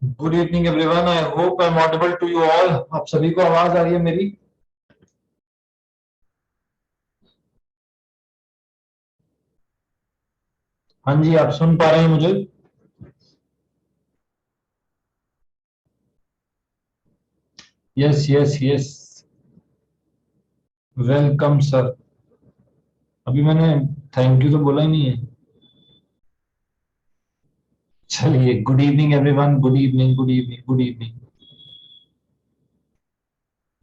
Good evening everyone. I hope I am audible to you all. आप सभी को आवाज आ रही है मेरी? हाँ जी, आप सुन पा रहे हैं मुझे? Yes yes yes. Welcome sir. अभी मैंने थैंक यू तो बोला ही नहीं है। चलिए, good evening everyone, good evening good evening good evening.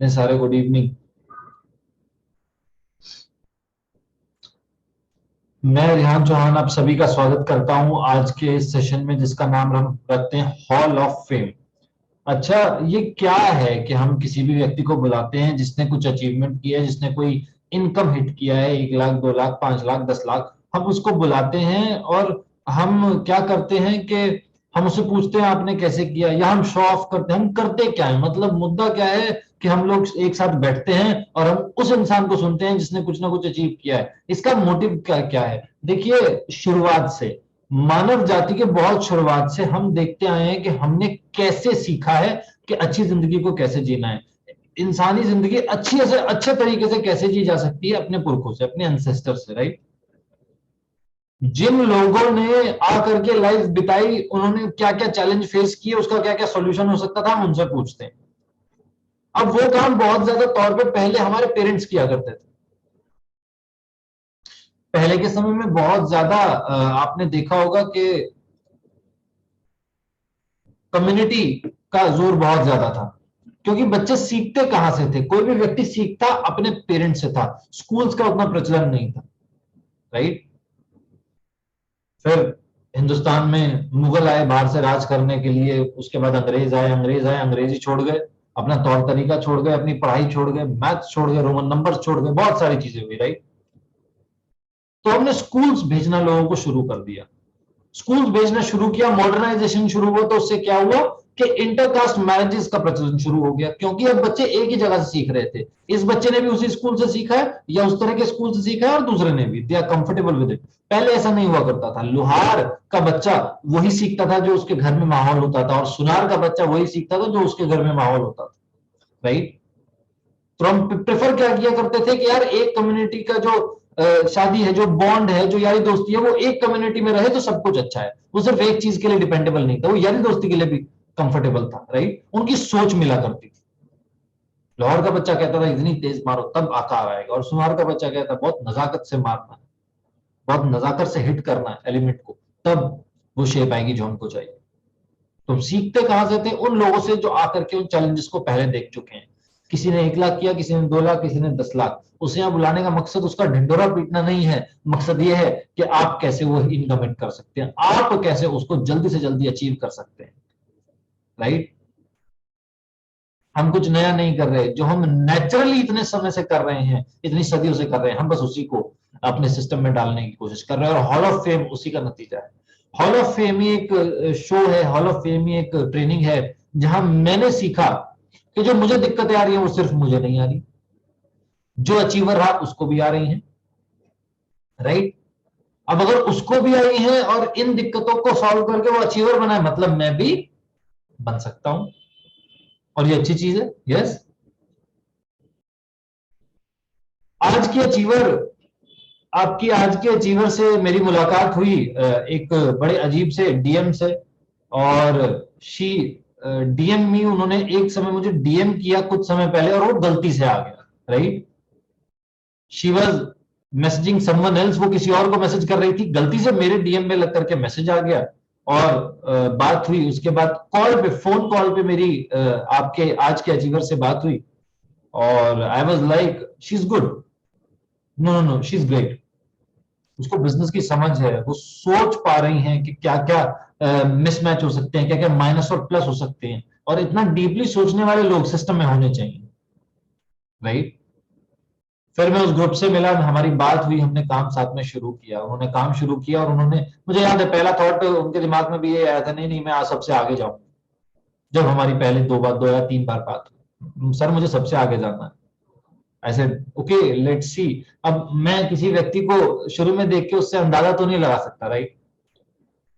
ने सारे गुड इवनिंग। मैं रिहान चौहान आप सभी का स्वागत करता हूं आज के इस सेशन में, जिसका नाम हम रखते हैं हॉल ऑफ फेम। अच्छा, ये क्या है कि हम किसी भी व्यक्ति को बुलाते हैं जिसने कुछ अचीवमेंट किया है, जिसने कोई इनकम हिट किया है, 1 लाख 2 लाख 5 लाख 10 लाख, हम उसको बुलाते हैं और हम क्या करते हैं कि हम उससे पूछते हैं आपने कैसे किया, या हम शो ऑफ करते हैं। हम करते क्या है, मतलब मुद्दा क्या है कि हम लोग एक साथ बैठते हैं और हम उस इंसान को सुनते हैं जिसने कुछ ना कुछ अचीव किया है। इसका मोटिव क्या क्या है? देखिए, शुरुआत से, मानव जाति के बहुत शुरुआत से हम देखते आए हैं कि हमने कैसे सीखा है कि अच्छी जिंदगी को कैसे जीना है। इंसानी जिंदगी अच्छी से अच्छे तरीके से कैसे जी जा सकती है, अपने पुरखों से, अपने एंसेस्टर से, राइट। जिन लोगों ने आकर के लाइफ बिताई, उन्होंने क्या क्या चैलेंज फेस किए, उसका क्या क्या सॉल्यूशन हो सकता था, हम उनसे पूछते हैं। अब वो काम बहुत ज्यादा तौर पे पहले हमारे पेरेंट्स किया करते थे। पहले के समय में बहुत ज्यादा आपने देखा होगा कि कम्युनिटी का जोर बहुत ज्यादा था, क्योंकि बच्चे सीखते कहां से थे? कोई भी व्यक्ति सीखता अपने पेरेंट्स से था। स्कूल्स का उतना प्रचलन नहीं था, राइट। फिर हिंदुस्तान में मुगल आए बाहर से राज करने के लिए, उसके बाद अंग्रेज आए, अंग्रेजी छोड़ गए, अपना तौर तरीका छोड़ गए, अपनी पढ़ाई छोड़ गए, मैथ्स छोड़ गए, रोमन नंबर्स छोड़ गए, बहुत सारी चीजें हुई, राइट। तो हमने स्कूल्स भेजना लोगों को शुरू कर दिया। स्कूल भेजना शुरू किया, मॉडर्नाइजेशन शुरू हुआ, तो उससे क्या हुआ कि इंटरकास्ट मैरिजेस का प्रचलन शुरू हो गया, क्योंकि अब बच्चे एक ही जगह से सीख रहे थे। इस बच्चे ने भी उसी स्कूल से सीखा है या उस तरह के स्कूल से सीखा है, और दूसरे ने भी, they are comfortable with it. पहले ऐसा नहीं हुआ करता था। लोहार का बच्चा वही सीखता था जो उसके घर में माहौल होता था, और सुनार का बच्चा वही सीखता था जो उसके घर में माहौल होता था, राइट। तो हम प्रेफर क्या किया करते थे कि यार एक कम्युनिटी का जो शादी है, जो बॉन्ड है, जो यारी दोस्ती है, वो एक कम्युनिटी में रहे तो सब कुछ अच्छा है। वो सिर्फ एक चीज के लिए डिपेंडेबल नहीं था, वो यारी दोस्ती के लिए भी कंफर्टेबल था, राइट। उनकी सोच मिला करती थी। लाहौर का बच्चा कहता था इतनी तेज मारो तब आकार आएगा, और सुनार का बच्चा कहता बहुत नजाकत से मारना है, बहुत नजाकत से हिट करना है एलिमेंट को, तब वो शेप आएगी जो हमको चाहिए। तो हम सीखते कहां से थे? उन लोगों से जो आकर के उन चैलेंजेस को पहले देख चुके हैं। किसी ने 1 लाख किया, किसी ने 2 लाख, किसी ने 10 लाख। उसे यहाँ बुलाने का मकसद उसका ढिंडोरा पीटना नहीं है। मकसद ये है कि आप कैसे वो इनकम कर सकते हैं, आप कैसे उसको जल्दी से जल्दी अचीव कर सकते हैं, राइट। हम कुछ नया नहीं कर रहे, जो हम नेचुरली इतने समय से कर रहे हैं, इतनी सदियों से कर रहे हैं, हम बस उसी को अपने सिस्टम में डालने की कोशिश कर रहे हैं, और हॉल ऑफ फेम उसी का नतीजा है। हॉल ऑफ फेम ही एक शो है, हॉल ऑफ फेम ही एक ट्रेनिंग है, जहां मैंने सीखा कि जो मुझे दिक्कतें आ रही हैं वो सिर्फ मुझे नहीं आ रही, जो अचीवर रहा उसको भी आ रही हैं, राइट। अब अगर उसको भी आई हैं और इन दिक्कतों को सॉल्व करके वो अचीवर बना है, मतलब मैं भी बन सकता हूं, और ये अच्छी चीज है। यस। आज की अचीवर आपकी आज के अचीवर से मेरी मुलाकात हुई एक बड़े अजीब से डीएम से, और शी डीएम मी, उन्होंने एक समय मुझे डीएम किया कुछ समय पहले, और वो गलती से आ गया, right. She was messaging someone else, वो किसी और को मैसेज कर रही थी, गलती से मेरे डीएम में लग करके मैसेज आ गया, और बात हुई। उसके बाद कॉल पे, फोन कॉल पे मेरी आपके आज के अचीवर से बात हुई, और I was like she is good, no no no she is great. उसको बिजनेस की समझ है, वो सोच पा रही हैं कि क्या क्या मिसमैच हो सकते हैं, क्या क्या माइनस और प्लस हो सकते हैं, और इतना डीपली सोचने वाले लोग सिस्टम में होने चाहिए, राइट। फिर मैं उस ग्रुप से मिला, हमारी बात हुई, हमने काम साथ में शुरू किया, उन्होंने काम शुरू किया, और उन्होंने, मुझे याद है पहला थॉट उनके दिमाग में भी ये आया था, नहीं नहीं मैं आज सबसे आगे जाऊंगा। जब हमारी पहले 2 बार, 2 या 3 बार बात हुई, सर मुझे सबसे आगे जाना है। ऐसे, ओके लेट्स सी। अब मैं किसी व्यक्ति को शुरू में देख के उससे अंदाजा तो नहीं लगा सकता, राइट।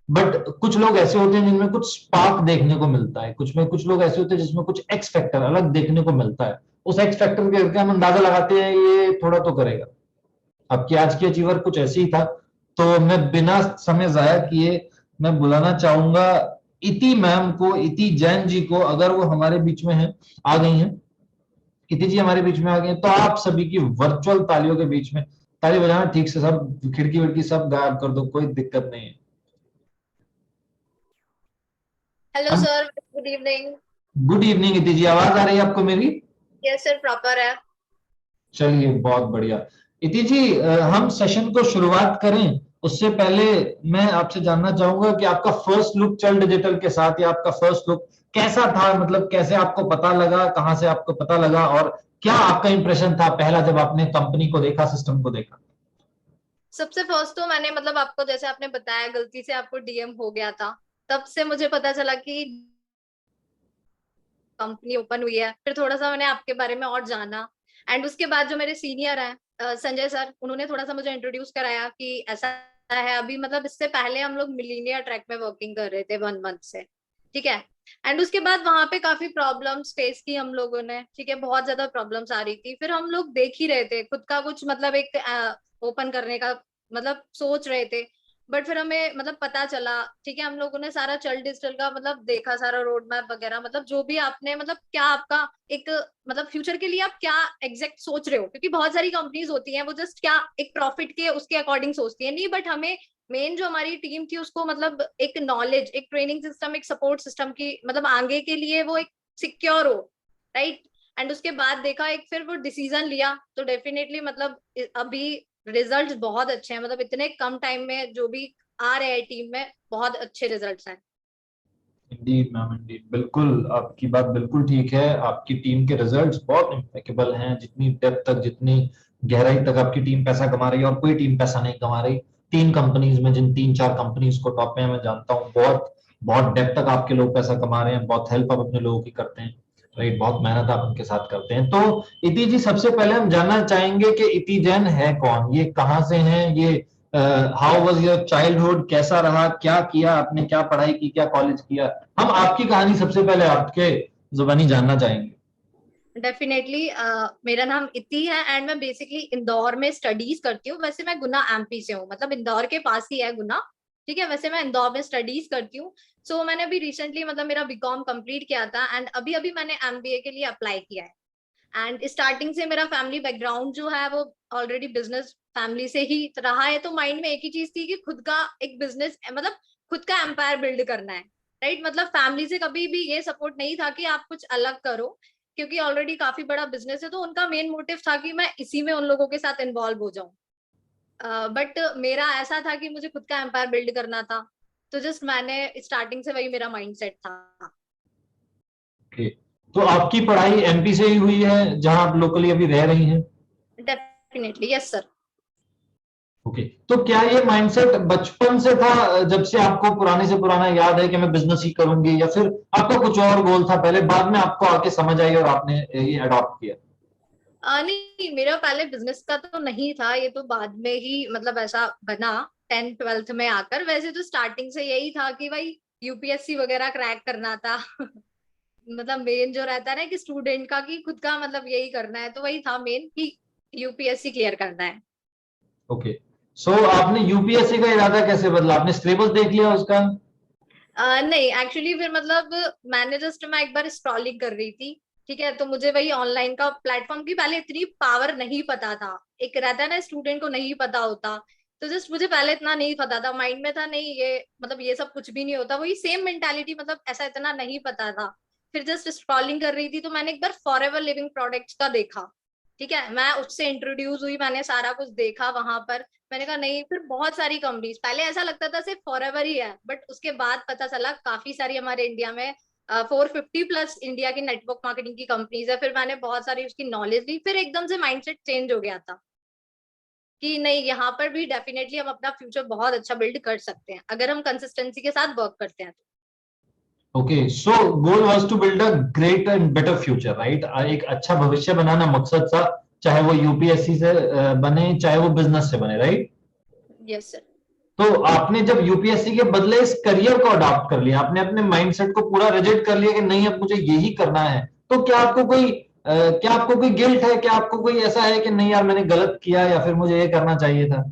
बट कुछ लोग ऐसे होते हैं जिनमें कुछ स्पार्क देखने को मिलता है, कुछ लोग ऐसे होते हैं जिसमें कुछ एक्स फैक्टर अलग देखने को मिलता है। उस एक्स फैक्टर के करके हम अंदाजा लगाते हैं ये थोड़ा तो करेगा। आपकी आज की अचीवर कुछ ऐसे ही था। तो मैं बिना समय जाया किए मैं बुलाना चाहूंगा इति मैम को, इति जैन जी को, अगर वो हमारे बीच में है, आ गई हैं। इति जी हमारे बीच में आ गए हैं, तो आप सभी की वर्चुअल तालियों के बीच में ताली बजाना ठीक से, सब खिड़की विड़की सब गायब कर दो, कोई दिक्कत नहीं है। Hello sir, good evening. Good evening इति जी, आवाज आ रही है आपको मेरी? यस सर, प्रॉपर है। चलिए बहुत बढ़िया। इति जी हम सेशन को शुरुआत करें उससे पहले मैं आपसे जानना चाहूंगा कि आपका फर्स्ट लुक चल डिजिटल के साथ या आपका फर्स्ट लुक कैसा था, मतलब कैसे आपको पता लगा, कहां से आपको पता लगा, और क्या आपका इंप्रेशन था पहला जब आपने कंपनी को देखा, सिस्टम को देखा? सबसे फर्स्ट तो मैंने मतलब आपको जैसे आपने बताया गलती से आपको डीएम हो गया था, तब से मुझे पता चला कि कंपनी ओपन हुई है। फिर थोड़ा सा मैंने आपके बारे में और जाना। एंड उसके बाद जो मेरे सीनियर हैं संजय सर, उन्होंने थोड़ा सा मुझे इंट्रोड्यूस कराया कि ऐसा है। अभी मतलब इससे पहले हम लोग मिलीनियर ट्रैक में वर्किंग कर रहे थे 1 मंथ से। ठीक है। एंड उसके बाद वहां पे काफी प्रॉब्लम्स फेस की हम लोगों ने। ठीक है, बहुत ज्यादा प्रॉब्लम्स आ रही थी। फिर हम लोग देख ही रहे थे खुद का कुछ मतलब एक ओपन करने का मतलब सोच रहे थे। बट फिर हमें मतलब पता चला। ठीक है, हम लोगों ने सारा चल डिजिटल का मतलब देखा, सारा रोड मैप वगैरह, मतलब जो भी आपने मतलब क्या आपका एक मतलब फ्यूचर के लिए आप क्या एग्जैक्ट सोच रहे हो, क्योंकि बहुत सारी कंपनीज होती हैं वो जस्ट क्या एक प्रॉफिट के उसके अकॉर्डिंग सोचती है नहीं। बट हमें मेन जो हमारी टीम थी उसको मतलब एक नॉलेज, एक ट्रेनिंग सिस्टम, एक सपोर्ट सिस्टम की मतलब आगे के लिए वो एक सिक्योर हो। राइट। एंड उसके बाद देखा एक, फिर वो डिसीजन लिया तो डेफिनेटली मतलब अभी रिजल्ट्स बहुत अच्छे हैं। मतलब इतने कम टाइम में जो भी आ रहे हैं टीम में, बहुत अच्छे रिजल्ट्स हैं। इंडीड मैम, इंडीड, बिल्कुल आपकी बात बिल्कुल ठीक है। आपकी टीम के रिजल्ट्स बहुत इम्पेकेबल हैं, जितनी डेप्थ तक, जितनी गहराई तक आपकी टीम पैसा कमा रही है और कोई टीम पैसा नहीं कमा रही। तीन कंपनीज में, जिन तीन चार कंपनीज को टॉप में मैं जानता हूँ, बहुत बहुत डेप्थ तक आपके लोग पैसा कमा रहे हैं, बहुत हेल्प आप अपने लोगों की करते हैं। राइट, बहुत मेहनत आप उनके साथ करते हैं। तो इति जी सबसे पहले हम जानना चाहेंगे कि इति जैन है कौन, ये कहाँ से हैं, ये हाउ वाज योर चाइल्डहुड, कैसा रहा, क्या किया आपने, क्या पढ़ाई की, क्या कॉलेज किया? हम आपकी कहानी सबसे पहले आपके जुबानी जानना चाहेंगे। डेफिनेटली मेरा नाम इति है एंड मैं बेसिकली इंदौर में स्टडीज करती हूँ। वैसे मैं गुना एमपी से हूँ, मतलब इंदौर के पास ही है गुना। ठीक है, वैसे मैं इंदौर में स्टडीज करती हूँ। सो मैंने अभी रिसेंटली मतलब मेरा बीकॉम कंप्लीट किया था एंड अभी अभी मैंने एमबीए के लिए अप्लाई किया है। एंड स्टार्टिंग से मेरा फैमिली बैकग्राउंड जो है वो ऑलरेडी बिजनेस फैमिली से ही रहा है। तो माइंड में एक ही चीज थी कि खुद का एक बिजनेस मतलब खुद का एम्पायर बिल्ड करना है। राइट, मतलब फैमिली से कभी भी ये सपोर्ट नहीं था कि आप कुछ अलग करो, क्योंकि ऑलरेडी काफी बड़ा बिजनेस है। तो उनका मेन मोटिव था कि मैं इसी में उन लोगों के साथ इन्वॉल्व हो जाऊं। बट मेरा ऐसा था कि मुझे खुद का एम्पायर बिल्ड करना था। तो जस्ट मैंने स्टार्टिंग से वही मेरा माइंडसेट था। ओके, तो आपकी पढ़ाई एमपी से ही हुई है जहां आप लोकली अभी रह रही हैं? Definitely yes sir. ओके, तो क्या ये माइंडसेट बचपन से था, जब से आपको पुराने से पुराना याद है कि मैं बिजनेस ही करूंगी, या फिर आपका कुछ और गोल था पहले, बाद में आपको आके समझ आई और आपने ये अडॉप्ट किया? नहीं, मेरा पहले बिजनेस का तो नहीं था, ये तो बाद में ही मतलब ऐसा बना 10th 12th में आकर। वैसे तो स्टार्टिंग से यही था कि भाई यूपीएससी वगैरह क्रैक करना था। मतलब मेन जो रहता है ना कि स्टूडेंट का कि खुद का मतलब यही करना है, तो वही था मेन कि यूपीएससी क्लियर करना है। ओके, सो आपने यूपीएससी का इरादा कैसे बदला, आपने सिलेबस देख लिया उसका? नहीं, एक्चुअली फिर मतलब मैंने जस्ट मैं एक बार स्क्रॉलिंग कर रही थी। ठीक है, तो मुझे वही ऑनलाइन का प्लेटफॉर्म की पहले इतनी पावर नहीं पता था। एक रहता है ना स्टूडेंट को नहीं पता होता। तो जस्ट मुझे पहले इतना नहीं पता था, माइंड में था नहीं ये मतलब ये सब कुछ भी नहीं होता, वही सेम मेंटालिटी, मतलब ऐसा इतना नहीं पता था। फिर जस्ट स्क्रॉलिंग कर रही थी तो मैंने एक बार फॉरएवर लिविंग प्रोडक्ट्स का देखा। ठीक है, मैं उससे इंट्रोड्यूस हुई, मैंने सारा कुछ देखा वहां पर। मैंने कहा नहीं, फिर बहुत सारी कंपनीज, पहले ऐसा लगता था सिर्फ फॉरएवर ही है, बट उसके बाद पता चला काफी सारी हमारे इंडिया में 450+ इंडिया की नेटवर्क मार्केटिंग की कंपनीज है। फिर मैंने बहुत सारी उसकी नॉलेज ली, फिर एकदम से माइंडसेट चेंज हो गया था कि नहीं, यहाँ पर भी डेफिनेटली हम अपना फ्यूचर बहुत अच्छा बिल्ड कर सकते हैं अगर हम कंसिस्टेंसी के साथ वर्क करते हैं तो। Okay, so goal was to build a great and better future, right? एक अच्छा भविष्य बनाना मकसद था, चाहे वो यूपीएससी से बने, चाहे वो बिजनेस से बने, राइट? Yes sir. तो आपने जब यूपीएससी के बदले इस करियर को अडॉप्ट कर लिया, आपने अपने माइंडसेट को पूरा रिजिड कर लिया कि नहीं अब मुझे यही करना है, तो क्या आपको कोई गिल्ट है, क्या आपको कोई ऐसा है कि नहीं यार मैंने गलत किया या फिर मुझे ये करना चाहिए था?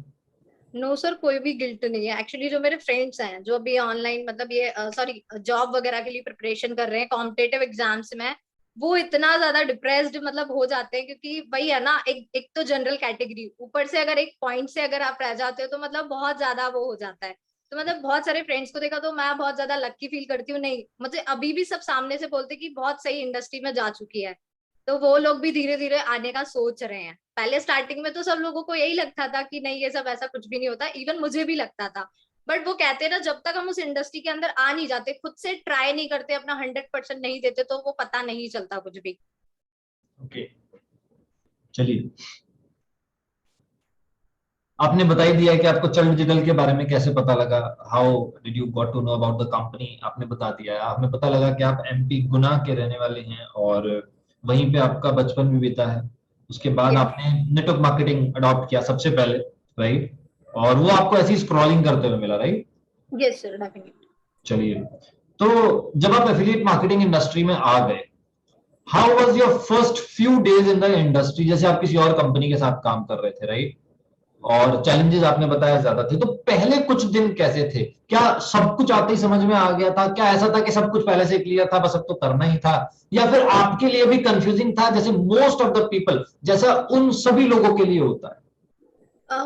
नो सर, कोई भी गिल्ट नहीं है। एक्चुअली जो मेरे फ्रेंड्स हैं जो अभी ऑनलाइन मतलब ये सॉरी जॉब वगैरह के लिए प्रिपरेशन कर रहे हैं कॉम्पिटेटिव एग्जाम्स में, वो इतना ज्यादा डिप्रेस्ड मतलब हो जाते हैं, क्योंकि वही है ना, एक तो जनरल कैटेगरी, ऊपर से अगर एक पॉइंट से अगर आप रह जाते हो तो मतलब बहुत ज्यादा वो हो जाता है। तो मतलब बहुत सारे फ्रेंड्स को देखा तो मैं बहुत ज्यादा लकी फील करती हूँ। नहीं, मुझे अभी भी सब सामने से बोलते कि बहुत सही इंडस्ट्री में जा चुकी है। तो वो लोग भी धीरे धीरे आने का सोच रहे हैं। पहले स्टार्टिंग में तो सब लोगों को यही लगता था कि नहीं ये सब ऐसा कुछ भी नहीं होता, इवन मुझे भी लगता था। बट वो कहते हैं ना, जब तक हम उस इंडस्ट्री के अंदर आ नहीं जाते, खुद से ट्राई नहीं करते, अपना 100% नहीं देते, तो वो पता नहीं चलता कुछ भी। ओके, चलिए, आपने बता ही दिया कि आपको चल डिजिटल के बारे में कैसे पता लगा, how did you got to know about the company, आपने बता दिया है। आपने पता लगा कि आप एमपी गुना के रहने वाले हैं और वहीं पे आपका बचपन भी बीता है। उसके बाद यस। आपने नेटवर्क मार्केटिंग अडॉप्ट किया सबसे पहले, राइट? और वो आपको ऐसी स्क्रॉलिंग करते हुए मिला, राइट? Yes sir, definitely. चलिए, तो जब आप एफिलिएट मार्केटिंग इंडस्ट्री में आ गए, how was your first few days in the industry? जैसे आप किसी और कंपनी के साथ काम कर रहे थे, राइट? और चैलेंजेस आपने बताया ज्यादा थे, तो पहले कुछ दिन कैसे थे? क्या सब कुछ आते ही समझ में आ गया था? क्या ऐसा था कि सब कुछ पहले से क्लियर था, बस अब तो करना ही था? या फिर आपके लिए भी कंफ्यूजिंग था, जैसे मोस्ट ऑफ द पीपल, जैसा उन सभी लोगों के लिए होता है?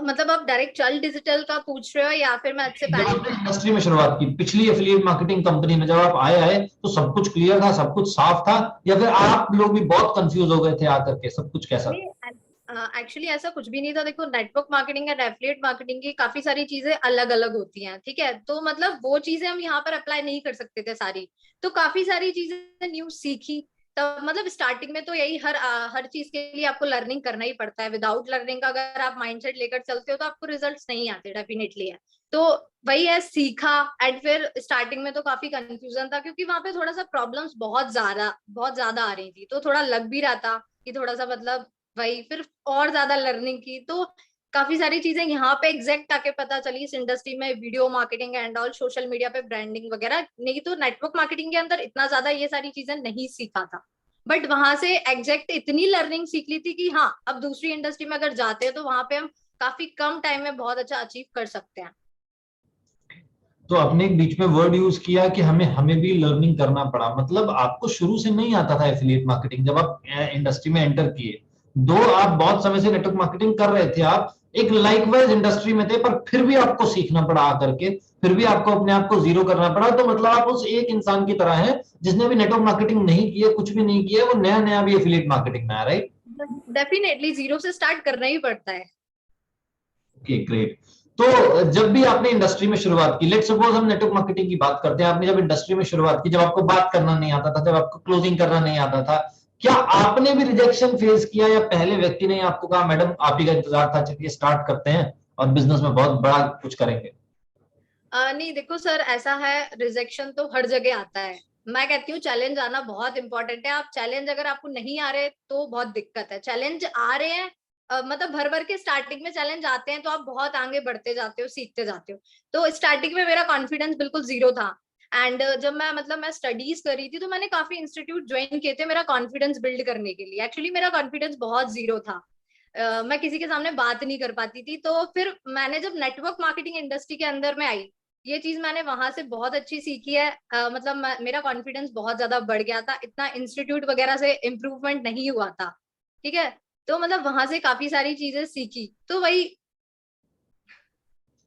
मतलब आप डायरेक्ट चल डिजिटल का पूछ रहे हो या फिर मैं इससे जब पहले आपने की? इंडस्ट्री में शुरुआत की, पिछली एफिलिएट मार्केटिंग कंपनी में जब आप आए आए तो सब कुछ क्लियर था, सब कुछ साफ था, या फिर आप लोग भी बहुत कंफ्यूज हो गए थे आकर के? सब कुछ कैसा था? नहीं, एक्चुअली ऐसा कुछ भी नहीं था। देखो, network marketing and affiliate marketing की काफी सारी चीजें अलग अलग होती हैं, ठीक है? तो मतलब वो चीजें हम यहाँ पर अप्लाई नहीं कर सकते थे सारी। तो काफी सारी चीजें न्यू सीखी। तब मतलब स्टार्टिंग में तो यही हर चीज के लिए आपको लर्निंग करना ही पड़ता है। विदाउट लर्निंग अगर आप माइंडसेट लेकर चलते हो तो आपको रिजल्ट्स नहीं आते, डेफिनेटली है। तो वही है, सीखा। एंड फिर स्टार्टिंग में तो काफी कंफ्यूजन था, क्योंकि वहां पे थोड़ा सा प्रॉब्लम्स बहुत ज्यादा आ रही थी, तो थोड़ा लग भी रहा था कि थोड़ा सा मतलब वही। फिर और ज्यादा लर्निंग की तो काफी सारी चीजें यहाँ पे एग्जैक्ट आके पता चली इस इंडस्ट्री में, video marketing and all, social media पे ब्रांडिंग वगैरह। नहीं तो नेटवर्क मार्केटिंग के अंदर इतना ज्यादा ये सारी चीजें नहीं सीखा था। बट वहां से एग्जैक्ट इतनी लर्निंग सीख ली थी कि हाँ, अब दूसरी इंडस्ट्री में अगर जाते हैं तो वहां पे हम काफी कम टाइम में बहुत अच्छा अचीव कर सकते हैं। तो आपने एक बीच में वर्ड यूज किया कि हमें हमें भी लर्निंग करना पड़ा, मतलब आपको शुरू से नहीं आता था एफिलिएट मार्केटिंग जब आप इंडस्ट्री में एंटर किए? दो आप बहुत समय से नेटवर्क मार्केटिंग कर रहे थे, आप एक लाइकवाइज इंडस्ट्री में थे, पर फिर भी आपको सीखना पड़ा आकर के, फिर भी आपको अपने आप को जीरो करना पड़ा। तो मतलब आप उस एक इंसान की तरह हैं जिसने भी नेटवर्क मार्केटिंग नहीं की है, कुछ भी नहीं किया है, वो नया नया भी एफिलिएट मार्केटिंग में आ रहा है। डेफिनेटली जीरो से स्टार्ट करना ही पड़ता है। Okay, great. तो जब भी आपने इंडस्ट्री में शुरुआत की, लेट सपोज हम नेटवर्क मार्केटिंग की बात करते हैं, आपने जब इंडस्ट्री में शुरुआत की, जब आपको बात करना नहीं आता था, जब आपको क्लोजिंग करना नहीं आता था, क्या आपने भी रिजेक्शन फेस किया, या पहले व्यक्ति ने आपको कहा मैडम आप ही का इंतजार था, चलिए स्टार्ट करते हैं और बिजनेस में बहुत बड़ा कुछ करेंगे? नहीं देखो सर, ऐसा है, रिजेक्शन तो हर जगह आता है। मैं कहती हूँ चैलेंज आना बहुत इंपॉर्टेंट है। आप चैलेंज अगर आपको नहीं आ रहे तो बहुत दिक्कत है। चैलेंज आ रहे हैं, मतलब भर भर के स्टार्टिंग में चैलेंज आते हैं तो आप बहुत आगे बढ़ते जाते हो, सीखते जाते हो। तो स्टार्टिंग में मेरा कॉन्फिडेंस बिल्कुल जीरो था। एंड जब मैं स्टडीज कर रही थी तो मैंने काफी इंस्टीट्यूट ज्वाइन किए थे मेरा कॉन्फिडेंस बिल्ड करने के लिए। एक्चुअली मेरा कॉन्फिडेंस बहुत जीरो था। मैं किसी के सामने बात नहीं कर पाती थी। तो फिर मैंने जब नेटवर्क मार्केटिंग इंडस्ट्री के अंदर में आई, ये चीज मैंने वहां से बहुत अच्छी सीखी है। मतलब मेरा कॉन्फिडेंस बहुत ज्यादा बढ़ गया था, इतना इंस्टीट्यूट वगैरह से इम्प्रूवमेंट नहीं हुआ था, ठीक है? तो मतलब वहां से काफी सारी चीजें सीखी, तो वही।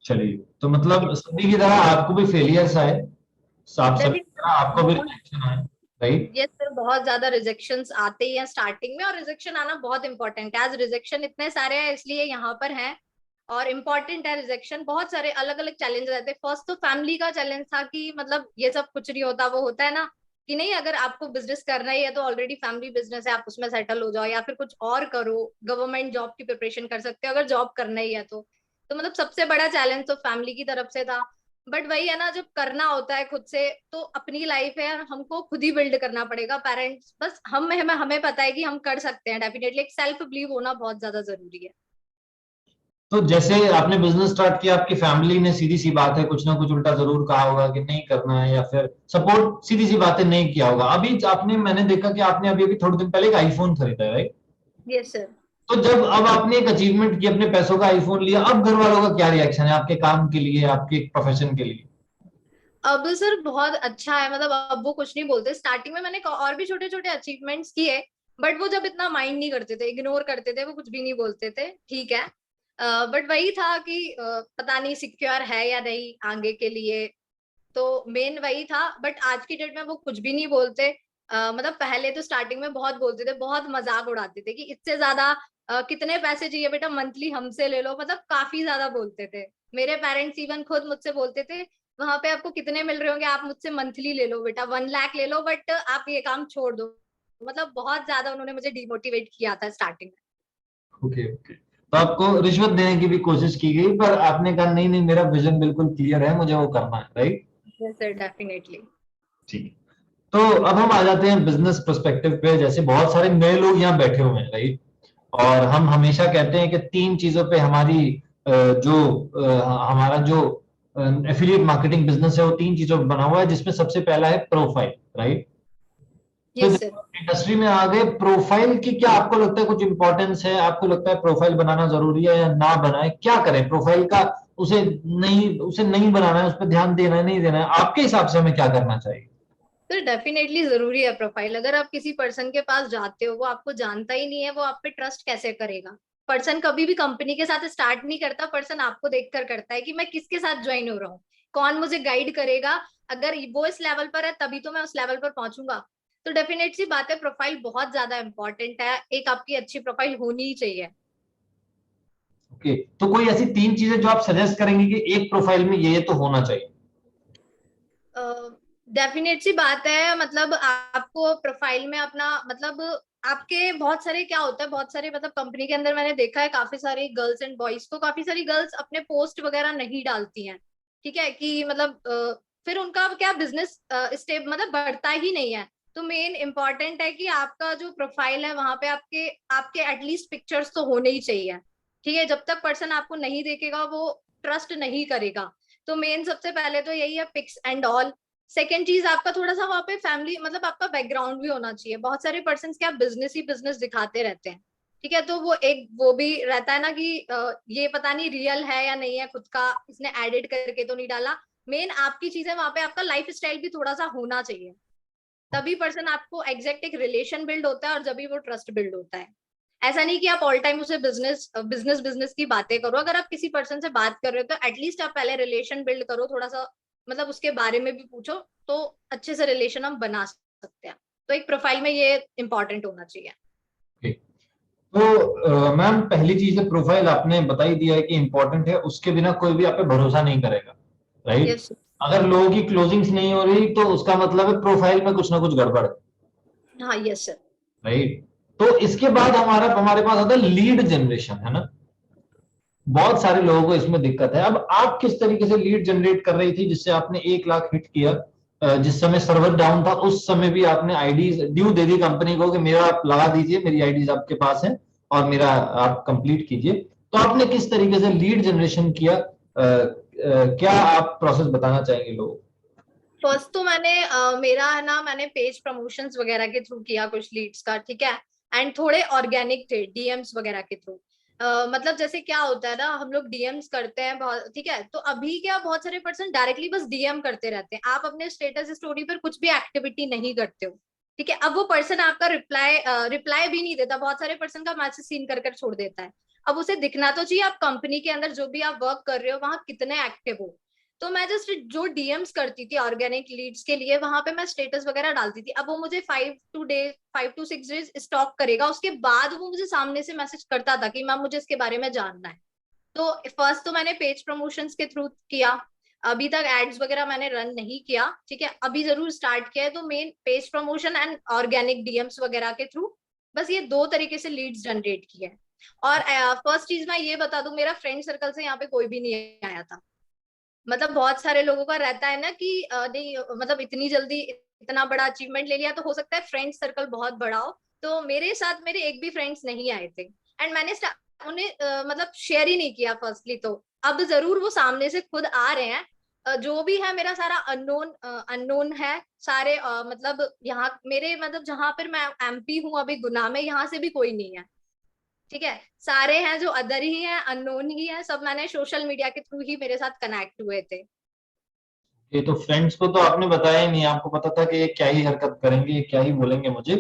चलिए, तो मतलब सभी की तरह आपको भी फेलियर्स आए, आप सभी की तरह आपको भी डेफिनेटली। रिजेक्शन आए, राइट? ये सर, बहुत ज्यादा रिजेक्शंस आते ही हैं स्टार्टिंग में, और रिजेक्शन आना बहुत इंपॉर्टेंट है। एज रिजेक्शन इतने सारे हैं इसलिए यहाँ पर हैं, और इम्पॉर्टेंट है रिजेक्शन। बहुत सारे अलग अलग चैलेंज रहते हैं। फर्स्ट तो फैमिली का चैलेंज था कि मतलब ये सब कुछ नहीं होता, वो होता है ना कि नहीं, अगर आपको बिजनेस करना ही है तो ऑलरेडी फैमिली बिजनेस है, आप उसमें सेटल हो जाओ या फिर कुछ और करो, गवर्नमेंट जॉब की प्रिपरेशन कर सकते हो अगर जॉब करना ही है तो मतलब सबसे बड़ा चैलेंज तो फैमिली की तरफ से था। बट वही है ना, जब करना होता है खुद से तो अपनी लाइफ है, हमको खुद ही बिल्ड करना पड़ेगा। पेरेंट्स बस हमें पता है कि हम कर सकते हैं डेफिनेटली। एक सेल्फ बिलीव होना बहुत ज्यादा जरूरी है। तो जैसे आपने बिजनेस स्टार्ट किया, आपकी फैमिली ने सीधी सी बात है कुछ ना कुछ उल्टा जरूर कहा होगा कि नहीं करना है, या फिर सपोर्ट सीधी सी बातें नहीं किया होगा। अभी आपने, मैंने देखा कि आपने अभी अभी थोड़े दिन पहले एक आईफोन खरीदा है, राइट? Yes sir. तो जब अब आपने एक अचीवमेंट की, अपने पैसों का आईफोन लिया, अब घर वालों का क्या रिएक्शन है आपके काम के लिए, आपके प्रोफेशन के लिए? अब सर बहुत अच्छा है, मतलब अब वो कुछ नहीं बोलते। स्टार्टिंग में मैंने और भी छोटे छोटे अचीवमेंट्स किए, बट वो जब इतना माइंड नहीं करते थे, इग्नोर करते थे, वो कुछ भी नहीं बोलते थे, ठीक है। बट वही था कि पता नहीं सिक्योर है या नहीं आगे के लिए, तो मेन वही था। बट आज की डेट में वो कुछ भी नहीं बोलते। मतलब पहले तो स्टार्टिंग में बहुत बोलते थे, बहुत मजाक उड़ाते थे कि इससे ज्यादा कितने पैसे चाहिए बेटा, मंथली हमसे ले लो, मतलब काफी ज्यादा बोलते थे। मेरे पेरेंट्स इवन खुद मुझसे बोलते थे, वहां पे आपको कितने मिल रहे होंगे, आप मुझसे मंथली ले लो बेटा, 1 लाख ले लो, बट आप ये काम छोड़ दो। मतलब बहुत ज्यादा उन्होंने मुझे डिमोटिवेट किया था स्टार्टिंग ओके ओके। तो आपको रिश्वत देने की भी कोशिश की गई, पर आपने कहा नहीं नहीं, मेरा विजन बिल्कुल क्लियर है, मुझे वो करना है, राइट? में। Sir definitely. ठीक है। तो अब हम आ जाते हैं बिजनेस पर्सपेक्टिव पे। जैसे बहुत सारे नए लोग यहाँ बैठे हुए हैं, राइट? और हम हमेशा कहते हैं कि तीन चीजों पे हमारी जो हमारा जो एफिलिएट मार्केटिंग बिजनेस है वो तीन चीजों पे बना हुआ है, जिसमें सबसे पहला है प्रोफाइल, राइट? तो यस जब सर। आप इंडस्ट्री में आ गए, प्रोफाइल की क्या आपको लगता है कुछ इंपॉर्टेंस है? आपको लगता है प्रोफाइल बनाना जरूरी है या ना बनाए, क्या करें प्रोफाइल का? उसे नहीं बनाना है, उस पर ध्यान देना है नहीं देना है, आपके हिसाब से हमें क्या करना चाहिए? तो डेफिनेटली जरूरी है प्रोफाइल। अगर आप किसी पर्सन के पास जाते हो, वो आपको जानता ही नहीं है, वो आप पे ट्रस्ट कैसे करेगा? पर्सन कभी भी कंपनी के साथ स्टार्ट नहीं करता, पर्सन आपको देखकर करता है कि मैं किसके साथ ज्वाइन हो रहा हूँ, कौन मुझे गाइड करेगा। अगर वो इस लेवल पर है तभी तो मैं उस लेवल पर पहुंचूंगा। तो डेफिनेट सी बात है, प्रोफाइल बहुत ज्यादा इंपॉर्टेंट है, एक आपकी अच्छी प्रोफाइल होनी ही चाहिए। ओके, तो कोई ऐसी तीन चीजें जो आप सजेस्ट करेंगे कि एक प्रोफाइल में ये तो होना चाहिए? डेफिनेट सी बात है, मतलब आपको प्रोफाइल में अपना मतलब आपके बहुत सारे क्या होता है, बहुत सारे मतलब कंपनी के अंदर मैंने देखा है काफी सारी गर्ल्स एंड बॉयज को, काफी सारी गर्ल्स अपने पोस्ट वगैरह नहीं डालती हैं, ठीक है, कि मतलब फिर उनका क्या बिजनेस स्टेप मतलब बढ़ता ही नहीं है। तो मेन इंपॉर्टेंट है कि आपका जो प्रोफाइल है वहां पे आपके आपके एटलीस्ट पिक्चर्स तो होने ही चाहिए, ठीक है। जब तक पर्सन आपको नहीं देखेगा वो ट्रस्ट नहीं करेगा। तो मेन सबसे पहले तो यही है, पिक्स एंड ऑल। सेकेंड चीज, आपका थोड़ा सा वहां पे फैमिली मतलब आपका बैकग्राउंड भी होना चाहिए। बहुत सारे पर्सन क्या बिजनेस ही बिजनेस दिखाते रहते हैं, ठीक है, तो वो एक वो भी रहता है ना कि ये पता नहीं रियल है या नहीं है, खुद का इसने एडिट करके तो नहीं डाला। मेन आपकी चीजें वहां पे, आपका लाइफ स्टाइल भी थोड़ा सा होना चाहिए, तभी पर्सन आपको एग्जैक्ट एक रिलेशन बिल्ड होता है और जब भी वो ट्रस्ट बिल्ड होता है। ऐसा नहीं कि आप ऑल टाइम उसे बिजनेस बिजनेस बिजनेस की बातें करो। अगर आप किसी पर्सन से बात कर रहे हो तो एटलीस्ट आप पहले रिलेशन बिल्ड करो थोड़ा सा, मतलब उसके बारे में भी पूछो, तो अच्छे से रिलेशन हम बना सकते हैं। तो एक प्रोफाइल में ये इंपॉर्टेंट होना चाहिए। ओके। तो मैम, पहली चीज है प्रोफाइल, आपने बता ही दिया है कि इंपॉर्टेंट है, उसके बिना कोई भी आप पे भरोसा नहीं करेगा, राइट? यस। अगर लोगों की क्लोजिंग्स नहीं हो रही तो उसका मतलब है प्रोफाइल में कुछ ना कुछ गड़बड़ है, हाँ यस सर। राइट? तो इसके बाद हमारे पास आता है लीड जनरेशन, है ना? बहुत सारे लोगों को इसमें दिक्कत है। अब आप किस तरीके से लीड जनरेट कर रही थी जिससे आपने 1 लाख हिट किया? जिस समय सर्वर डाउन था उस समय भी आपने आईडीज ड्यू दे दी कंपनी को कि मेरा आप लगा दीजिए, मेरी आईडीज आपके पास है और मेरा आप कंप्लीट कीजिए। तो आपने किस तरीके से लीड जनरेशन किया? क्या आप प्रोसेस बताना चाहेंगे लोगों को? फर्स्ट तो मैंने मेरा है ना, मैंने पेज प्रमोशंस वगैरह के थ्रू किया कुछ लीड्स का, ठीक है। एंड थोड़े ऑर्गेनिक थे डीएम्स वगैरह के थ्रू। मतलब जैसे क्या होता है ना, हम लोग डीएम्स करते हैं बहुत, ठीक है, तो अभी क्या बहुत सारे पर्सन डायरेक्टली बस डीएम करते रहते हैं, आप अपने स्टेटस स्टोरी पर कुछ भी एक्टिविटी नहीं करते हो, ठीक है। अब वो पर्सन आपका रिप्लाई भी नहीं देता, बहुत सारे पर्सन का मैसेज सीन कर कर छोड़ देता है। अब उसे दिखना तो चाहिए आप कंपनी के अंदर जो भी आप वर्क कर रहे हो वहां कितने एक्टिव हो। तो मैं जस्ट जो डीएम्स करती थी ऑर्गेनिक लीड्स के लिए, वहां पे मैं स्टेटस वगैरह डालती थी। अब वो मुझे 5 to 6 डेज स्टॉक करेगा, उसके बाद वो मुझे सामने से मैसेज करता था कि मैम मुझे इसके बारे में जानना है। तो फर्स्ट तो मैंने पेज प्रमोशंस के थ्रू किया। अभी तक एड्स वगैरह मैंने रन नहीं किया, ठीक है, अभी जरूर स्टार्ट किया है। तो main page promotion and organic DMs वगैरह के थ्रू बस ये दो तरीके से लीड्स जनरेट की है। और फर्स्ट चीज मैं ये बता दूं, मेरा फ्रेंड सर्कल से यहाँ पे कोई भी नहीं आया था। मतलब बहुत सारे लोगों का रहता है ना कि नहीं मतलब इतनी जल्दी इतना बड़ा अचीवमेंट ले लिया तो हो सकता है फ्रेंड सर्कल बहुत बड़ा हो। तो मेरे साथ मेरे एक भी फ्रेंड्स नहीं आए थे। एंड मैंने उन्हें मतलब शेयर ही नहीं किया फर्स्टली। तो अब जरूर वो सामने से खुद आ रहे हैं। जो भी है मेरा सारा अननोन है सारे, मतलब यहाँ मेरे मतलब जहां पर मैं एमपी हूँ अभी गुना में, यहाँ से भी कोई नहीं है। ठीक है, सारे हैं जो अदर ही हैं, अननोन ही है, सब मैंने सोशल मीडिया के थ्रू ही मेरे साथ कनेक्ट हुए थे। ये तो फ्रेंड्स को तो आपने बताया ही नहीं, आपको पता था कि ये क्या ही हरकत करेंगे, ये क्या ही बोलेंगे मुझे,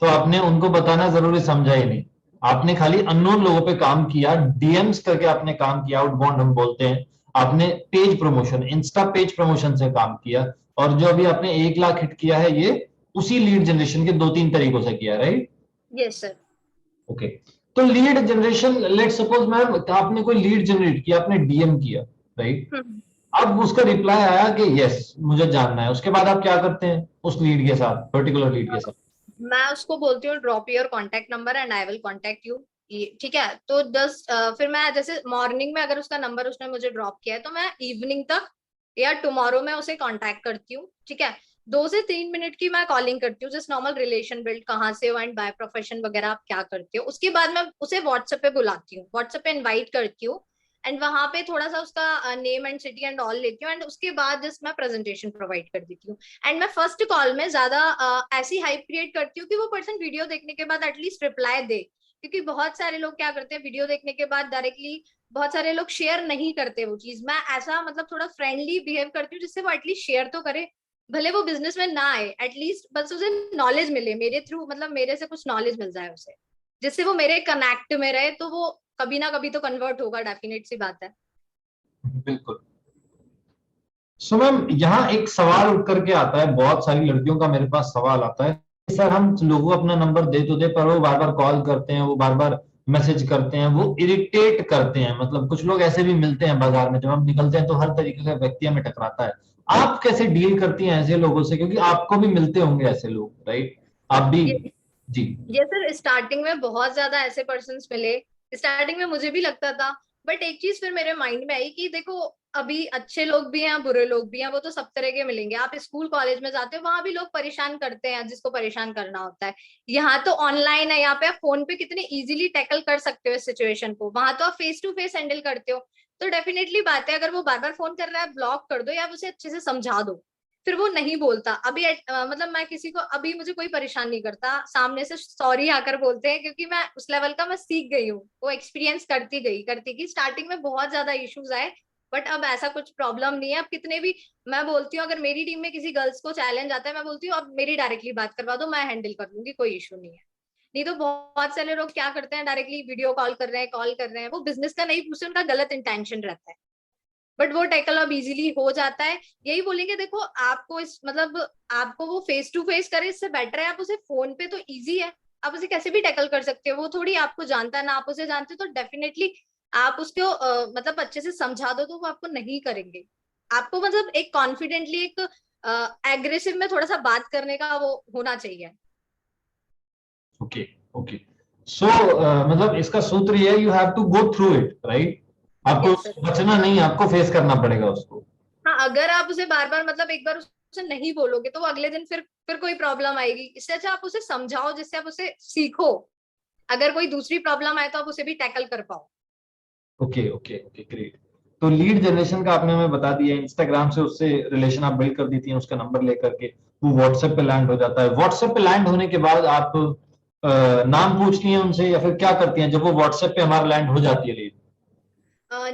तो आपने उनको बताना जरूरी समझा ही नहीं। आपने खाली अननोन लोगों पे काम किया, डीएम्स करके आपने काम किया, आउटबाउंड हम बोलते हैं। आपने page promotion, Insta page promotion से काम किया, और जो अभी आपने 1 लाख हिट किया है ये उसी लीड जनरेशन के 2-3 तरीकों से किया, राइट? Yes sir. ओके। तो lead generation, let suppose ma'am आपने कोई लीड जनरेट किया, आपने डीएम किया, राइट? अब उसका रिप्लाई आया कि यस मुझे जानना है, उसके बाद आप क्या करते हैं उस लीड के साथ, पर्टिकुलर लीड के साथ? मैं उसको बोलती हूँ drop your contact number and I will contact you. ठीक है, तो जस्ट फिर मैं जैसे मॉर्निंग में अगर उसका नंबर उसने मुझे ड्रॉप किया है तो मैं इवनिंग तक या टुमारो में उसे कांटेक्ट करती हूँ। ठीक है, 2 से 3 मिनट की मैं कॉलिंग करती हूँ, जस्ट नॉर्मल रिलेशन बिल्ड, कहाँ से हो एंड बाय प्रोफेशन वगैरह आप क्या करते हो। उसके बाद मैं उसे व्हाट्सएप पे बुलाती हूँ, व्हाट्सएप पे इनवाइट करती हूँ, एंड वहां पे थोड़ा सा उसका name and city and all लेती हूँ, एंड उसके बाद जस्ट मैं प्रेजेंटेशन प्रोवाइड कर देती हूँ। एंड मैं फर्स्ट कॉल में ज्यादा ऐसी हाइप क्रिएट करती हूँ कि वो पर्सन वीडियो देखने के बाद एटलीस्ट रिप्लाई दे, क्योंकि बहुत सारे लोग क्या करते हैं वीडियो देखने के बाद डायरेक्टली, बहुत सारे लोग शेयर नहीं करते वो चीज। मैं ऐसा मतलब थोड़ा फ्रेंडली बिहेव करती हूँ जिससे वो एटलीस्ट शेयर तो करे, भले वो बिजनेस में ना आए, एटलीस्ट बस उसे नॉलेज मिले मेरे थ्रू, मतलब मेरे से कुछ नॉलेज मिल जाए उसे, जिससे वो मेरे कनेक्ट में रहे, तो वो कभी ना कभी तो कन्वर्ट होगा, डेफिनेट सी बात है। बिल्कुल। सो मैम यहाँ एक सवाल उठ करके आता है, बहुत सारी लड़कियों का मेरे पास सवाल आता है, सर हम लोगों को अपना नंबर दे तो दे, पर वो बार बार कॉल करते हैं, वो बार बार मैसेज करते हैं, वो इरिटेट करते हैं। मतलब कुछ लोग ऐसे भी मिलते हैं बाजार में, जब हम निकलते हैं तो हर तरीके का व्यक्ति हमें टकराता है। आप कैसे डील करती हैं ऐसे लोगों से, क्योंकि आपको भी मिलते होंगे ऐसे लोग, राइट? आप भी। ये जी। ये सर स्टार्टिंग में बहुत ज्यादा ऐसे पर्सन्स मिले, स्टार्टिंग में मुझे भी लगता था, बट एक चीज फिर मेरे माइंड में आई कि देखो अभी अच्छे लोग भी हैं बुरे लोग भी हैं, वो तो सब तरह के मिलेंगे। आप स्कूल कॉलेज में जाते हो वहां भी लोग परेशान करते हैं जिसको परेशान करना होता है। यहाँ तो ऑनलाइन है, यहाँ पे आप फोन पे कितने इजीली टैकल कर सकते हो इस सिचुएशन को, वहां तो आप फेस टू फेस हैंडल करते हो। तो डेफिनेटली बात है, अगर वो बार बार फोन कर रहा है ब्लॉक कर दो या उसे अच्छे से समझा दो, फिर वो नहीं बोलता। अभी मतलब मैं किसी को, अभी मुझे कोई परेशान नहीं करता, सामने से सॉरी आकर बोलते हैं, क्योंकि मैं उस लेवल का मैं सीख गई हूँ, वो एक्सपीरियंस करती गई। स्टार्टिंग में बहुत ज्यादा इश्यूज आए, बट अब ऐसा कुछ प्रॉब्लम नहीं है। अब कितने भी, मैं बोलती हूँ अगर मेरी टीम में किसी गर्ल्स को चैलेंज आता है, मैं बोलती हूँ अब मेरी डायरेक्टली बात करवा दो, मैं हैंडल कर लूंगी, कोई इशू नहीं है। नहीं तो बहुत सारे लोग क्या करते हैं, डायरेक्टली वीडियो कॉल कर रहे हैं, वो बिजनेस का नहीं पूछते, उनका गलत इंटेंशन रहता है, बट वो टैकल अब इजीली हो जाता है। यही बोलेंगे, देखो आपको इस मतलब आपको वो फेस टू फेस करे इससे बेटर है आप उसे फोन पे, तो इजी है, आप उसे कैसे भी टैकल कर सकते हो, वो थोड़ी आपको जानता है ना आप उसे जानते हो, तो डेफिनेटली आप उसको मतलब अच्छे से समझा दो तो वो आपको नहीं करेंगे। आपको मतलब एक कॉन्फिडेंटली एक एग्रेसिव में थोड़ा सा बात करने का वो होना चाहिए। ओके। ओके। सो मतलब इसका सूत्र ये है, you have to go through it, right? आपको यस सर। बचना नहीं, आपको फेस करना पड़ेगा उसको। हाँ, अगर आप उसे बार बार मतलब एक बार उसे नहीं बोलोगे तो वो अगले दिन फिर कोई प्रॉब्लम आएगी। इससे अच्छा आप उसे समझाओ जिससे आप उसे सीखो, अगर कोई दूसरी प्रॉब्लम आए तो आप उसे भी टैकल कर पाओ। Okay okay okay, great. तो लीड जनरेशन का आपने हमें बता दिया, इंस्टाग्राम से उससे रिलेशन आप बिल्ड कर देती हैं, उसका नंबर लेकर के वो व्हाट्सएप पे लैंड हो जाता है। व्हाट्सएप पे लैंड होने के बाद आप नाम पूछती हैं उनसे, या फिर क्या करती हैं जब वो व्हाट्सएप पे हमारा लैंड हो जाती है लीड?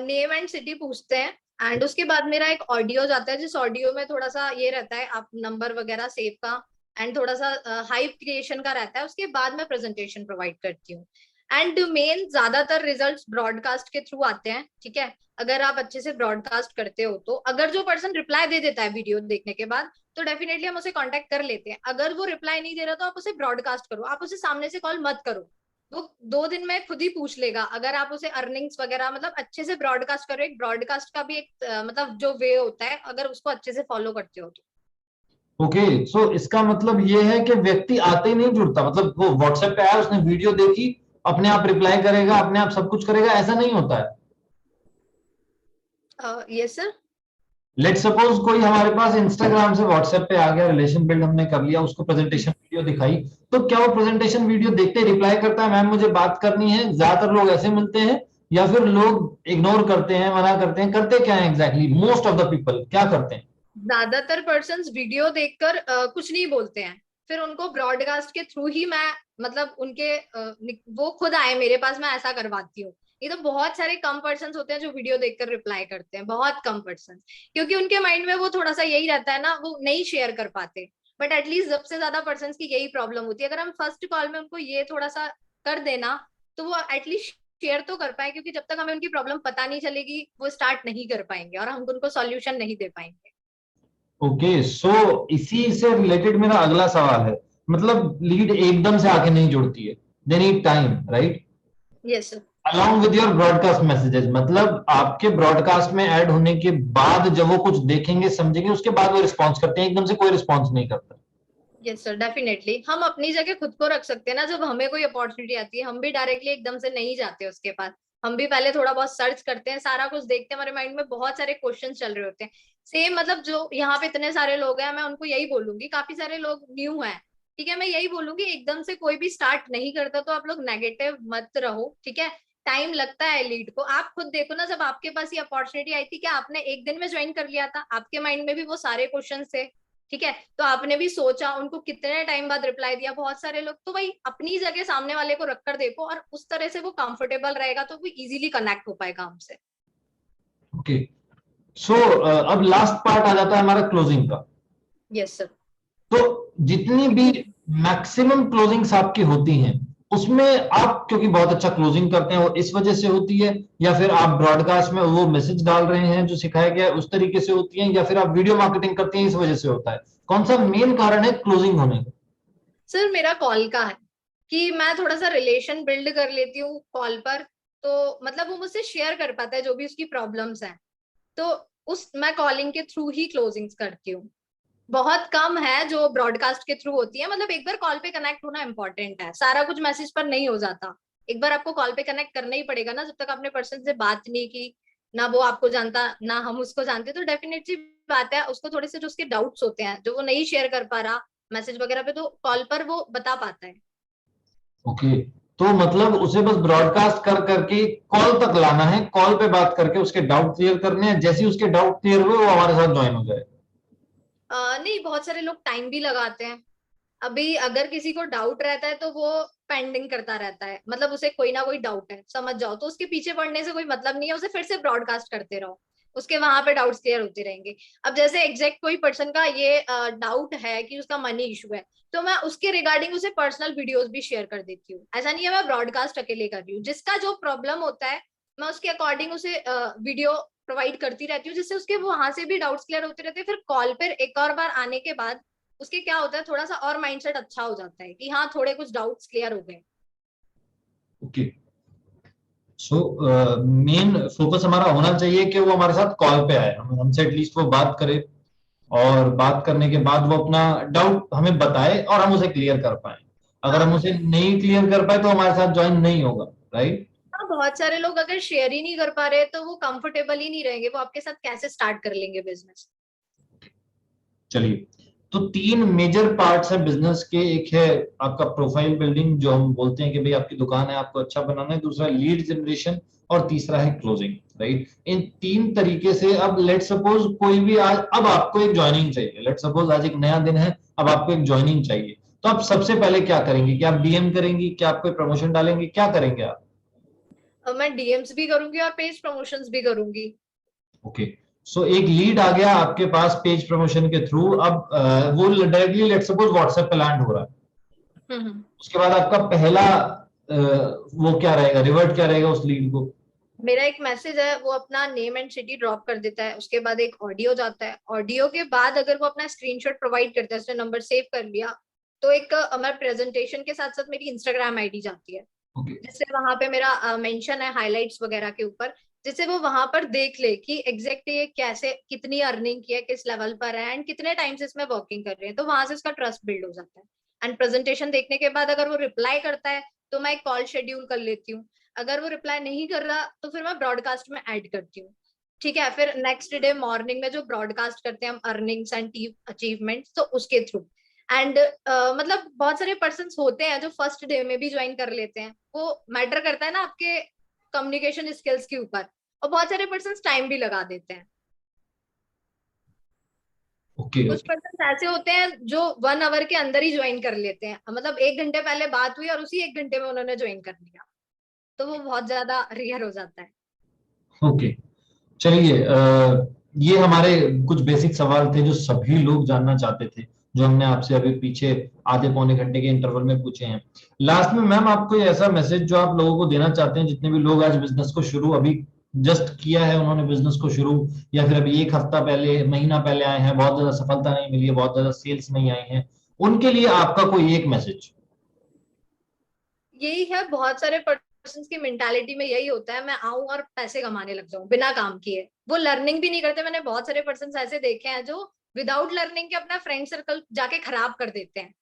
नेम एंड सिटी पूछते हैं, एंड उसके बाद मेरा एक ऑडियो जाता है, जिस ऑडियो में थोड़ा सा ये रहता है आप नंबर वगैरह सेव का, एंड थोड़ा सा हाइप क्रिएशन का रहता है। उसके बाद मैं प्रेजेंटेशन प्रोवाइड करती हूँ, एंड मेन ज्यादातर रिजल्ट्स ब्रॉडकास्ट के थ्रू आते हैं। ठीक है, अगर आप अच्छे से ब्रॉडकास्ट करते हो तो अगर जो पर्सन रिप्लाई दे देता है वीडियो देखने के बाद, तो डेफिनेटली हम उसे कांटेक्ट कर लेते हैं। अगर वो रिप्लाई नहीं दे रहा तो आप उसे ब्रॉडकास्ट करो, आप उसे सामने से कॉल मत करो, वो 2 दिन में खुद ही पूछ लेगा। अगर आप उसे अर्निंग्स वगैरह मतलब अच्छे से ब्रॉडकास्ट करो, एक ब्रॉडकास्ट का भी एक मतलब जो वे होता है, अगर उसको अच्छे से फॉलो करते हो तो। ओके। सो इसका मतलब ये है कि व्यक्ति आते ही नहीं जुड़ता, मतलब वो व्हाट्सएप पे आया, उसने वीडियो देखी, अपने आप रिप्लाई करेगा, अपने आप सब कुछ करेगा, ऐसा नहीं होता है? Yes sir. लेट्स सपोज कोई हमारे पास इंस्टाग्राम से व्हाट्सएप पे आ गया, रिलेशन बिल्ड हमने कर लिया, उसको प्रेजेंटेशन वीडियो दिखाई, तो क्या वो प्रेजेंटेशन वीडियो देखते रिप्लाई करता है मैम मुझे बात करनी है? ज्यादातर लोग ऐसे मिलते हैं, या फिर लोग इग्नोर करते हैं, मना करते हैं, करते क्या है exactly? Most of the people क्या करते हैं? ज्यादातर पर्सन्स वीडियो देखकर कुछ नहीं बोलते हैं, फिर उनको ब्रॉडकास्ट के थ्रू ही मैं मतलब उनके वो खुद आए मेरे पास, मैं ऐसा करवाती हूँ। ये तो बहुत सारे कम पर्सन होते हैं जो वीडियो देखकर रिप्लाई करते हैं, बहुत कम पर्सन, क्योंकि उनके माइंड में वो थोड़ा सा यही रहता है ना, वो नहीं शेयर कर पाते। बट एटलीस्ट सबसे ज्यादा पर्सन की यही प्रॉब्लम होती है, अगर हम फर्स्ट कॉल में उनको ये थोड़ा सा कर देना, तो वो एटलीस्ट शेयर तो कर पाए, क्योंकि जब तक हमें उनकी प्रॉब्लम पता नहीं चलेगी वो स्टार्ट नहीं कर पाएंगे और हम उनको सॉल्यूशन नहीं दे पाएंगे। ओके, सो इसी से रिलेटेड मेरा अगला सवाल है, मतलब लीड एकदम से आके नहीं जुड़ती है, they need time, right? Yes sir. Along with your broadcast messages, मतलब आपके ब्रॉडकास्ट में ऐड होने के बाद जब वो कुछ देखेंगे समझेंगे उसके बाद वो रिस्पॉन्स करते हैं, एकदम से कोई रिस्पॉन्स नहीं करता। यस सर, डेफिनेटली हम अपनी जगह खुद को रख सकते हैं ना, जब हमें कोई अपॉर्चुनिटी आती है हम भी डायरेक्टली एकदम से नहीं जाते उसके पास, हम भी पहले थोड़ा बहुत सर्च करते हैं, सारा कुछ देखते हैं, हमारे माइंड में बहुत सारे क्वेश्चन चल रहे होते हैं। सेम मतलब जो यहाँ पे इतने सारे लोग हैं, मैं उनको यही बोलूंगी, काफी सारे लोग न्यू हैं, ठीक है, मैं यही बोलूंगी एकदम से कोई भी स्टार्ट नहीं करता तो आप लोग नेगेटिव मत रहो, ठीक है। टाइम लगता है लीड को, आप खुद देखो ना, जब आपके पास ये अपॉर्चुनिटी आई थी, क्या आपने एक दिन में ज्वाइन कर लिया था? आपके माइंड में भी वो सारे क्वेश्चन थे, ठीक है, तो आपने भी सोचा, उनको कितने टाइम बाद रिप्लाई दिया, बहुत सारे लोग, तो भाई अपनी जगह सामने वाले को रखकर देखो, और उस तरह से वो कंफर्टेबल रहेगा तो वो इजीली कनेक्ट हो पाएगा हमसे। ओके, सो अब लास्ट पार्ट आ जाता है हमारा क्लोजिंग का। Yes sir. तो जितनी भी मैक्सिमम क्लोजिंग्स आपकी होती हैं, उसमें आप क्योंकि बहुत अच्छा क्लोजिंग करते हैं वो इस वजह से होती है, या फिर आप ब्रॉडकास्ट में वो मैसेज डाल रहे हैं जो सिखाया गया है उस तरीके से होती है, या फिर आप वीडियो मार्केटिंग करते हैं इस वजह से होता है? कौन सा मेन कारण है क्लोजिंग होने का? सर मेरा कॉल का है, कि मैं थोड़ा सा रिलेशन बिल्ड कर लेती हूँ कॉल पर, तो मतलब वो मुझसे शेयर कर पाता है जो भी उसकी प्रॉब्लम्स हैं, तो उस मैं कॉलिंग के थ्रू ही क्लोजिंग्स करती हूँ। बहुत कम है जो ब्रॉडकास्ट के थ्रू होती है, मतलब एक बार कॉल पे कनेक्ट होना इंपॉर्टेंट है, सारा कुछ मैसेज पर नहीं हो जाता। एक बार आपको कॉल पे कनेक्ट करना ही पड़ेगा ना, जब तक आपने पर्सन से बात नहीं की, ना वो आपको जानता ना हम उसको जानते, तो डेफिनेटली बात है, उसको थोड़े से जो उसके डाउट्स होते हैं जो वो नहीं शेयर कर पा रहा मैसेज वगैरह पे, तो कॉल पर वो बता पाता है। ओके, तो मतलब उसे बस ब्रॉडकास्ट कर करके कॉल तक लाना है, कॉल पे बात करके उसके डाउट क्लियर करने हैं, जैसे ही उसके डाउट क्लियर हुए वो हमारे साथ ज्वाइन हो जाए। नहीं, बहुत सारे लोग टाइम भी लगाते हैं। अभी अगर किसी को डाउट रहता है तो वो पेंडिंग करता रहता है, मतलब उसे कोई ना कोई डाउट है, समझ जाओ, तो उसके पीछे पड़ने से कोई मतलब नहीं है, उसे फिर से ब्रॉडकास्ट करते रहो, उसके वहां पे डाउट्स क्लियर होते रहेंगे। अब जैसे एग्जैक्ट कोई पर्सन का ये डाउट है कि उसका मनी इशू है, तो मैं उसके रिगार्डिंग उसे पर्सनल वीडियोस भी शेयर कर देती हूँ, ऐसा नहीं है मैं ब्रॉडकास्ट अकेले कर रही हूँ, जिसका जो प्रॉब्लम होता है मैं उसके अकॉर्डिंग उसे वीडियो प्रोवाइड करती रहती हूँ, जिससे उसके वहां से भी डाउट्स क्लियर होते रहते हैं, फिर कॉल पर एक और बार आने के बाद उसके क्या होता है, थोड़ा सा और माइंडसेट अच्छा हो जाता है कि हाँ थोड़े कुछ डाउट्स क्लियर हो गए। ओके, सो मेन फोकस हमारा होना चाहिए कि वो हमारे साथ कॉल पे आए, हमसे एटलीस्ट वो बात करे, और बात करने के बाद वो अपना डाउट हमें बताए और हम उसे क्लियर कर पाए। अगर हम हाँ। उसे नहीं क्लियर कर पाए तो हमारे साथ ज्वाइन नहीं होगा, राइट? हाँ, बहुत सारे लोग अगर शेयर ही नहीं कर पा रहे तो वो कंफर्टेबल ही नहीं रहेंगे, वो आपके साथ कैसे स्टार्ट कर लेंगे बिजनेस। चलिए, तो तीन मेजर पार्ट्स हैं बिजनेस के। एक है आपका प्रोफाइल बिल्डिंग, जो हम बोलते हैं कि भाई आपकी दुकान है आपको अच्छा बनाना है, दूसरा लीड जनरेशन, और तीसरा है क्लोजिंग, राइट? इन तीन तरीके से अब लेट सपोज कोई भी आज, अब आपको एक ज्वाइनिंग चाहिए, लेट सपोज आज एक नया दिन है, अब आपको एक ज्वाइनिंग चाहिए, तो आप सबसे पहले क्या करेंगे? क्या आप डीएम करेंगी? क्या आप कोई प्रमोशन डालेंगे? क्या करेंगे आप? और मैं डीएम्स भी करूंगी और पेज प्रमोशंस भी करूंगी। ओके, सो एक लीड आ गया आपके पास पेज प्रमोशन के थ्रू, अब वो डायरेक्टली लेट सपोज व्हाट्सएप पे लैंड हो रहा है, हम्म। उसके बाद आपका पहला वो क्या रहेगा, रिवर्ट क्या रहेगा उस लीड को? मेरा एक मैसेज है, वो अपना नेम एंड सिटी ड्रॉप कर देता है, उसके बाद एक ऑडियो जाता है, ऑडियो के बाद अगर वो अपना स्क्रीनशॉट प्रोवाइड करता है, उसने नंबर सेव कर लिया, तो एक हमारे प्रेजेंटेशन के साथ साथ मेरी इंस्टाग्राम आईडी जाती है, ओके, जिससे वहां पे मेरा मेंशन है हाइलाइट्स वगैरह के ऊपर, जिससे वो वहां पर देख ले कि एग्जैक्ट ये कैसे कितनी अर्निंग की है, किस लेवल पर है, एंड कितने टाइम से इसमें वर्किंग कर रहे हैं, तो वहां से उसका ट्रस्ट बिल्ड हो जाता है। एंड प्रेजेंटेशन देखने के बाद अगर वो रिप्लाई करता है तो मैं एक कॉल शेड्यूल कर लेती हूँ, अगर वो रिप्लाई नहीं कर रहा तो फिर मैं ब्रॉडकास्ट में ऐड करती हूँ। ठीक है, फिर नेक्स्ट डे मॉर्निंग में जो ब्रॉडकास्ट करते हैं हम अर्निंग्स एंड अचीवमेंट्स, तो उसके थ्रू। एंड मतलब बहुत सारे पर्सन होते हैं जो फर्स्ट डे में भी ज्वाइन कर लेते हैं, वो मैटर करता है ना आपके कम्युनिकेशन स्किल्स के ऊपर, और बहुत सारे पर्सन टाइम भी लगा देते हैं। ओके कुछ ओके। पर्सन ऐसे होते हैं जो 1 आवर के अंदर ही ज्वाइन कर लेते हैं, मतलब 1 घंटे पहले बात हुई और उसी 1 घंटे में उन्होंने ज्वाइन कर लिया, तो वो बहुत ज्यादा रेयर हो जाता है। ओके चलिए, ये हमारे कुछ बेसिक सवाल थे जो सभी लोग जानना चाहते थे, जो हमने आपसे अभी पीछे आधे पौने घंटे के इंटरवल में पूछे हैं। लास्ट में मैम आपको ऐसा मैसेज जो आप लोगों को देना चाहते हैं, जितने भी लोग आज बिजनेस को शुरू अभी जस्ट किया है, उन्होंने बिजनेस को शुरू, या फिर अभी एक हफ्ता पहले महीना पहले आए हैं, बहुत ज्यादा सफलता नहीं मिली है, बहुत ज्यादा सेल्स नहीं आई है, उनके लिए आपका कोई एक मैसेज? यही है, बहुत सारे पर्सन की मेंटालिटी में यही होता है, मैं आऊं और पैसे कमाने लग जाऊं बिना काम किए, वो लर्निंग भी नहीं करते। मैंने बहुत सारे पर्सन ऐसे देखे हैं जो विदाउट लर्निंग के अपना फ्रेंड सर्कल जाके खराब कर देते हैं।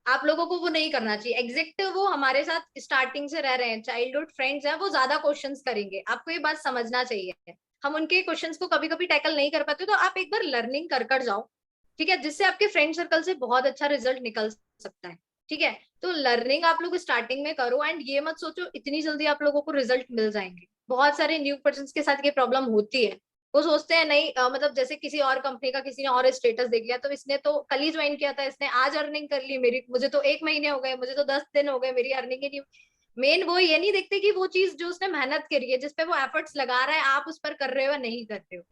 आप लोगों को वो नहीं करना चाहिए। एग्जैक्ट वो हमारे साथ स्टार्टिंग से रह रहे हैं, चाइल्डहुड फ्रेंड्स हैं, वो ज्यादा क्वेश्चंस करेंगे, आपको ये बात समझना चाहिए। हम उनके क्वेश्चंस को कभी कभी टैकल नहीं कर पाते, तो आप एक बार लर्निंग कर कर जाओ, ठीक है, जिससे आपके फ्रेंड सर्कल से बहुत अच्छा रिजल्ट निकल सकता है। ठीक है, तो लर्निंग आप लोग स्टार्टिंग में करो, एंड ये मत सोचो इतनी जल्दी आप लोगों को रिजल्ट मिल जाएंगे। बहुत सारे न्यू पर्सन के साथ ये प्रॉब्लम होती है, वो सोचते हैं नहीं मतलब जैसे किसी और कंपनी का किसी ने और स्टेटस देख लिया, तो इसने तो कल ही ज्वाइन किया था, इसने आज अर्निंग कर ली, मेरी मुझे तो 1 महीने हो गए, मुझे तो 10 दिन हो गए, मेरी अर्निंग ही नहीं। मेन वो ये नहीं देखते कि वो चीज जो उसने मेहनत करी है, जिसपे वो एफर्ट्स लगा रहा है, आप उस पर कर रहे हो या नहीं कर रहे हो।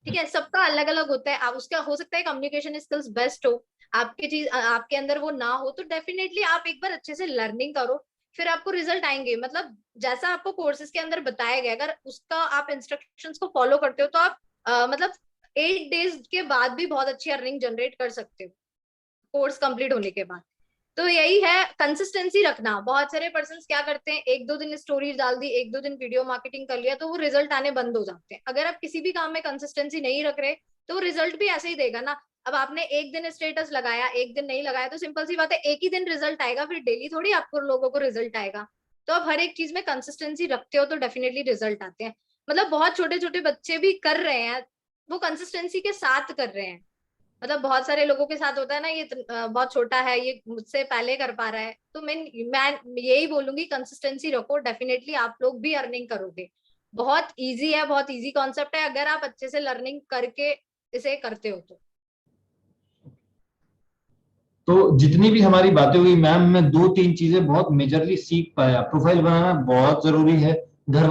ठीक है, सबका अलग अलग होता है। आप उसका हो सकता है कम्युनिकेशन स्किल्स बेस्ट हो, आपकी चीज आपके अंदर वो ना हो, तो डेफिनेटली आप एक बार अच्छे से लर्निंग करो, फिर आपको रिजल्ट आएंगे। मतलब जैसा आपको कोर्सेज के अंदर बताया गया, अगर उसका आप इंस्ट्रक्शंस को फॉलो करते हो, तो आप मतलब 8 डेज के बाद भी बहुत अच्छी अर्निंग जनरेट कर सकते हो, कोर्स कंप्लीट होने के बाद। तो यही है, कंसिस्टेंसी रखना। बहुत सारे पर्सन क्या करते हैं, 1-2 दिन स्टोरीज डाल दी, 1-2 दिन वीडियो मार्केटिंग कर लिया, तो वो रिजल्ट आने बंद हो जाते हैं। अगर आप किसी भी काम में कंसिस्टेंसी नहीं रख रहे, तो वो रिजल्ट भी ऐसे ही देगा ना। अब आपने एक दिन स्टेटस लगाया, एक दिन नहीं लगाया, तो सिंपल सी बात है, एक ही दिन रिजल्ट आएगा, फिर डेली थोड़ी आपको लोगों को रिजल्ट आएगा। तो आप हर एक चीज में कंसिस्टेंसी रखते हो तो डेफिनेटली रिजल्ट आते हैं। मतलब बहुत छोटे छोटे बच्चे भी कर रहे हैं, वो कंसिस्टेंसी के साथ कर रहे हैं। मतलब बहुत सारे लोगों के साथ होता है ना, ये बहुत छोटा है, ये मुझसे पहले कर पा रहा है, तो मैं यही बोलूंगी कंसिस्टेंसी रखो, डेफिनेटली आप लोग भी अर्निंग करोगे। बहुत इजी है, बहुत इजी कॉन्सेप्ट है, अगर आप अच्छे से लर्निंग करके इसे करते हो तो। तो जितनी भी हमारी बातें हुई मैम, मैं दो तीन चीजें बहुत मेजरली सीख पाया। प्रोफाइल बनाना बहुत जरूरी है। घर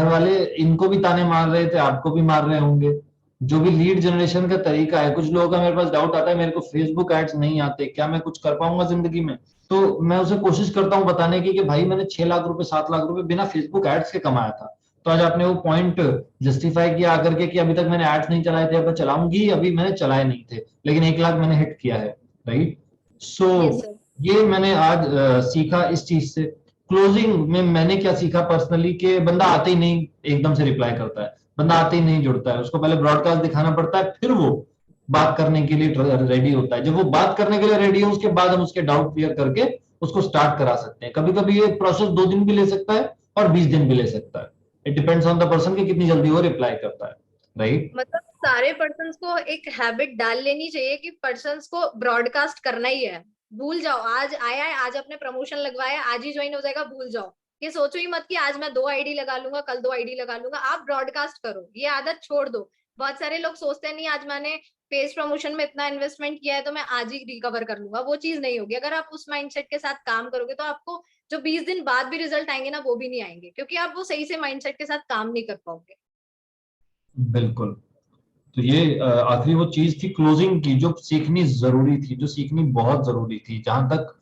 वाले इनको भी ताने मार रहे थे, आपको भी मार रहे होंगे। जो भी लीड जनरेशन का तरीका है, कुछ लोगों का मेरे पास डाउट आता है, मेरे को फेसबुक एड्स नहीं आते, क्या मैं कुछ कर पाऊंगा जिंदगी में? तो मैं उसे कोशिश करता हूँ बताने की कि भाई मैंने 6 लाख रुपए 7 लाख रुपए बिना फेसबुक एड्स के कमाया था। तो आज आपने वो पॉइंट जस्टिफाई किया आकर के कि अभी तक मैंने एड्स नहीं चलाए थे, अब मैं चलाऊंगी, अभी मैंने चलाए नहीं थे, लेकिन 1 लाख मैंने हिट किया है। राइट। So yes sir. ये मैंने आज सीखा इस चीज से। क्लोजिंग में मैंने क्या सीखा पर्सनली, कि बंदा आते ही नहीं एकदम से रिप्लाई करता है, बंदा आते ही नहीं जुड़ता है, उसको पहले ब्रॉडकास्ट दिखाना पड़ता है, फिर वो बात करने के लिए रेडी होता है। जब वो बात करने के लिए रेडी है, उसके बाद हम उसके डाउट क्लियर करके उसको स्टार्ट करा सकते हैं। कभी कभी ये प्रोसेस 2 दिन भी ले सकता है और 20 दिन भी ले सकता है। It depends on the person कि कितनी जल्दी वो रिप्लाई करता है। राइट। मतलब सारे पर्सन्स को एक हैबिट डाल लेनी चाहिए कि पर्सन्स को ब्रॉडकास्ट करना ही है। भूल जाओ, आज आया है, आज अपने प्रमोशन लगवाया, आज ही ज्वाइन हो जाएगा, भूल जाओ। ये सोचो ही मत कि आज मैं 2 आईडी लगा लूंगा, कल 2 आईडी लगा लूंगा। आप ब्रॉडकास्ट करो, ये आदत छोड़ दो। बहुत सारे लोग सोचते हैं नहीं, आज मैंने पेज प्रमोशन में इतना इन्वेस्टमेंट किया है तो मैं आज ही रिकवर कर लूंगा। वो चीज नहीं होगी। अगर आप उस माइंडसेट के साथ काम करोगे, तो आपको जो 20 दिन बाद भी रिजल्ट आएंगे ना, वो भी नहीं आएंगे, क्योंकि आप वो सही से माइंडसेट के साथ काम नहीं कर पाओगे। बिल्कुल। तो ये आखिरी वो चीज थी क्लोजिंग की, जो सीखनी जरूरी थी, जो सीखनी बहुत जरूरी थी। जहां तक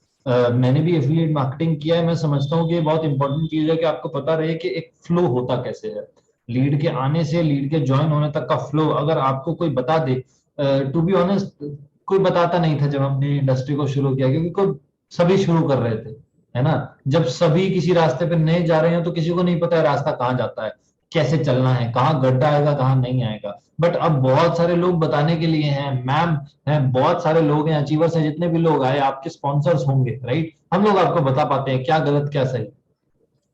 मैंने भी एफिलिएट मार्केटिंग किया है, मैं समझता हूँ कि ये बहुत इंपॉर्टेंट चीज है कि आपको पता रहे कि एक फ्लो होता कैसे है। लीड के आने से लीड के ज्वाइन होने तक का फ्लो अगर आपको कोई बता दे, टू बी ऑनेस्ट कोई बताता नहीं था जब हमने इंडस्ट्री को शुरू किया, क्योंकि कोई सभी शुरू कर रहे थे, है ना। जब सभी किसी रास्ते पे नए जा रहे हैं तो किसी को नहीं पता है रास्ता कहाँ जाता है, कैसे चलना है, कहाँ गड्ढा आएगा कहाँ नहीं आएगा। बट अब बहुत सारे लोग बताने के लिए हैं, मैम हैं, बहुत सारे लोग हैं, अचीवर्स हैं, जितने भी लोग आए आपके स्पॉन्सर्स होंगे, राइट, हम लोग आपको बता पाते हैं क्या गलत क्या सही।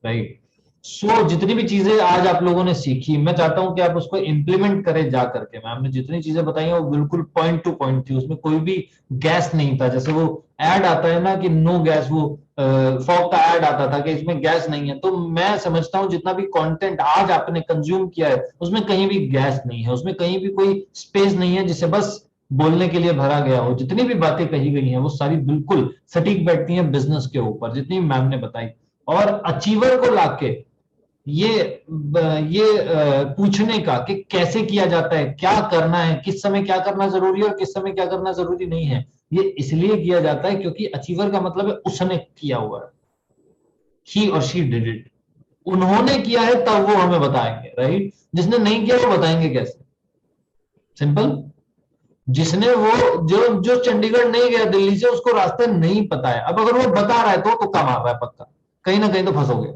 राइट। जितनी भी चीजें आज आप लोगों ने सीखी, मैं चाहता हूं कि आप उसको इम्प्लीमेंट करें जा करके। मैम ने जितनी चीजें बताई हैं वो बिल्कुल पॉइंट टू पॉइंट थी, उसमें कोई भी गैस नहीं था। जैसे वो ऐड आता है ना कि नो गैस, वो फॉग का ऐड आता था कि इसमें गैस नहीं है, तो मैं समझता हूं जितना भी कंटेंट आज आपने कंज्यूम किया है उसमें कहीं भी गैस नहीं है, उसमें कहीं भी कोई स्पेस नहीं है जिसे बस बोलने के लिए भरा गया हो। जितनी भी बातें कही गई हैं वो सारी बिल्कुल सटीक बैठती हैं बिजनेस के ऊपर, जितनी मैम ने बताई। और अचीवर को लाके ये पूछने का कि कैसे किया जाता है, क्या करना है, किस समय क्या करना जरूरी है और किस समय क्या करना जरूरी नहीं है, ये इसलिए किया जाता है क्योंकि अचीवर का मतलब है उसने किया हुआ है, ही और शी डिड इट। उन्होंने किया है तब वो हमें बताएंगे, राइट? जिसने नहीं किया वो बताएंगे कैसे? सिंपल। जिसने वो जो जो चंडीगढ़ नहीं गया दिल्ली से, उसको रास्ते नहीं पता है, अब अगर वो बता रहा है तो तुक्का मार रहा है पक्का, कहीं ना कहीं तो फंसोगे,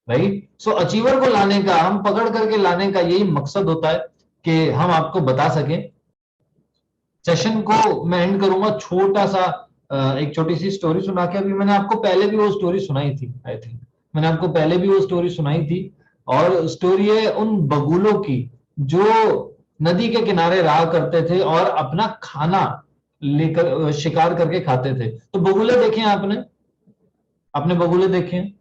राइट? सो अचीवर को लाने का, हम पकड़ करके लाने का यही मकसद होता है कि हम आपको बता सकें। सेशन को मैं एंड करूंगा छोटा सा एक छोटी सी स्टोरी सुना के। अभी मैंने आपको पहले भी वो स्टोरी सुनाई थी, आई थिंक मैंने आपको पहले भी वो स्टोरी सुनाई थी। और स्टोरी है उन बगुलों की जो नदी के किनारे रहा करते थे और अपना खाना लेकर शिकार करके खाते थे। तो बगुले देखे हैं आपने? आपने बगुले देखे हैं?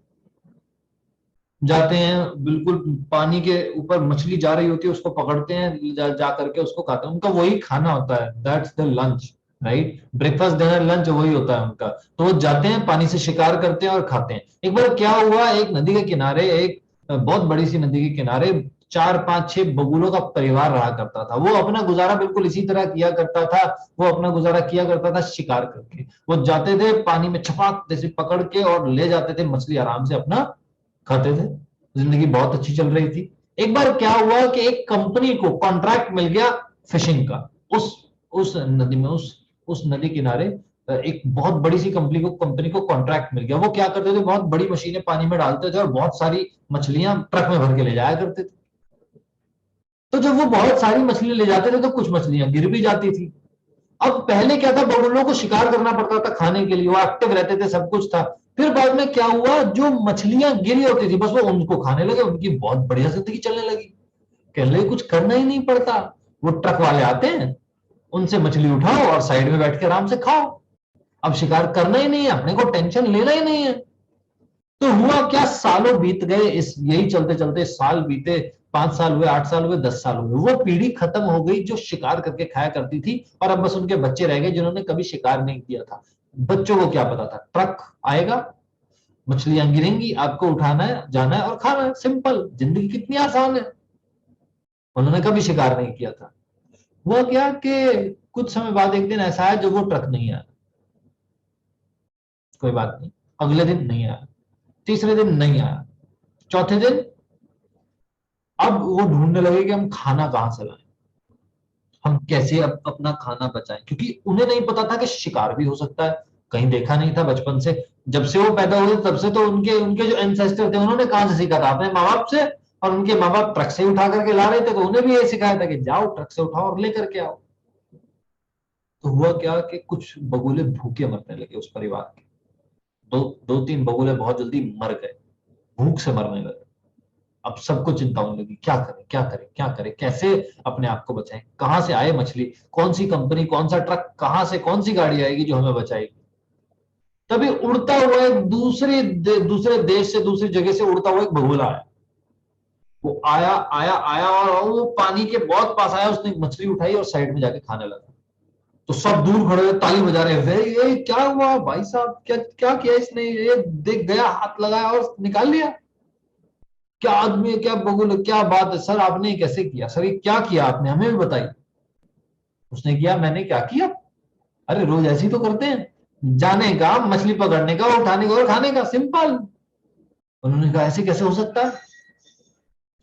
जाते हैं बिल्कुल पानी के ऊपर, मछली जा रही होती है उसको पकड़ते हैं, जा करके उसको खाते हैं, उनका वही खाना होता है, that's the lunch, right? Breakfast dinner lunch वही होता है उनका। तो वो जाते हैं पानी से शिकार करते हैं और खाते हैं। एक बार क्या हुआ, एक नदी के किनारे, एक बहुत बड़ी सी नदी के किनारे 4 5 6 बगुलों का परिवार रहा करता था। वो अपना गुजारा बिल्कुल इसी तरह किया करता था, वो अपना गुजारा किया करता था शिकार करके। वो जाते थे पानी में छपाक जैसे पकड़ के और ले जाते थे मछली, आराम से अपना खाते थे, जिंदगी बहुत अच्छी चल रही थी। एक बार क्या हुआ कि एक कंपनी को कॉन्ट्रैक्ट मिल गया फिशिंग का, उस नदी में, उस नदी किनारे एक बहुत बड़ी सी कंपनी को कॉन्ट्रैक्ट मिल गया। वो क्या करते थे, बहुत बड़ी मशीनें पानी में डालते थे और बहुत सारी मछलियां ट्रक में भर के ले जाया करते थे। तो जब वो बहुत सारी मछली ले जाते थे तो कुछ मछलियां गिर भी जाती थी। अब पहले क्या था, बगुलों को शिकार करना पड़ता था खाने के लिए, वो एक्टिव रहते थे, सब कुछ था। फिर बाद में क्या हुआ, जो मछलियां गिरी होती थी बस वो उनको खाने लगे, उनकी बहुत बढ़िया जिंदगी चलने लगी। कहने लगे कुछ करना ही नहीं पड़ता, वो ट्रक वाले आते हैं, उनसे मछली उठाओ और साइड में बैठ के आराम से खाओ। अब शिकार करना ही नहीं है, अपने को टेंशन लेना ही नहीं है। तो हुआ क्या, सालों बीत गए, इस यही चलते चलते साल बीते, 5 साल हुए, 8 साल हुए, 10 साल हुए। वो पीढ़ी खत्म हो गई जो शिकार करके खाया करती थी, और अब बस उनके बच्चे रह गए जिन्होंने कभी शिकार नहीं किया था। बच्चों को क्या पता था, ट्रक आएगा, मछलियां गिरेंगी, आपको उठाना है, जाना है और खाना है, सिंपल, जिंदगी कितनी आसान है। उन्होंने कभी शिकार नहीं किया था। हुआ क्या कि कुछ समय बाद एक दिन ऐसा है जब वो ट्रक नहीं आया। कोई बात नहीं, अगले दिन नहीं आया, तीसरे दिन नहीं आया, चौथे दिन अब वो ढूंढने लगे कि हम खाना कहां से लाएं, हम कैसे अपना खाना बचाएं, क्योंकि उन्हें नहीं पता था कि शिकार भी हो सकता है। कहीं देखा नहीं था बचपन से, जब से वो पैदा हुए तब से तो उनके उनके जो एंसेस्टर थे उन्होंने कहां से सीखा था, अपने माँ बाप से। और उनके माँ बाप ट्रक से उठा करके ला रहे थे तो उन्हें भी ये सिखाया था कि जाओ ट्रक से उठाओ और लेकर के आओ। तो हुआ क्या कि कुछ बगुले भूखे मरने लगे उस परिवार के। दो 2 3 बगुले बहुत जल्दी मर गए, भूख से मरने लगे। अब सबको चिंता होने लगी, क्या करें क्या करें क्या करें, कैसे अपने आप को बचाएं, कहां से आए मछली, कौन सी कंपनी, कौन सा ट्रक, कहां से कौन सी गाड़ी आएगी जो हमें बचाएगी। तभी उड़ता हुआ एक दूसरे देश से, दूसरी जगह से उड़ता हुआ एक बगुला आया। वो आया आया आया और वो पानी के बहुत पास आया, उसने एक मछली उठाई और साइड में जाके खाने लगा। तो सब दूर खड़े हुए ताली बजा रहे हैं, ये क्या हुआ भाई साहब, क्या क्या किया इसने, ये देख गया, हाथ लगाया और निकाल लिया। क्या आदमी है, क्या बगुल, क्या बात है सर, आपने कैसे किया सर, ये क्या किया आपने, हमें भी बताइए। उसने किया, मैंने क्या किया, अरे रोज ऐसे ही तो करते हैं, जाने का, मछली पकड़ने का, उठाने का और खाने का, सिंपल। उन्होंने कहा ऐसे कैसे हो सकता है,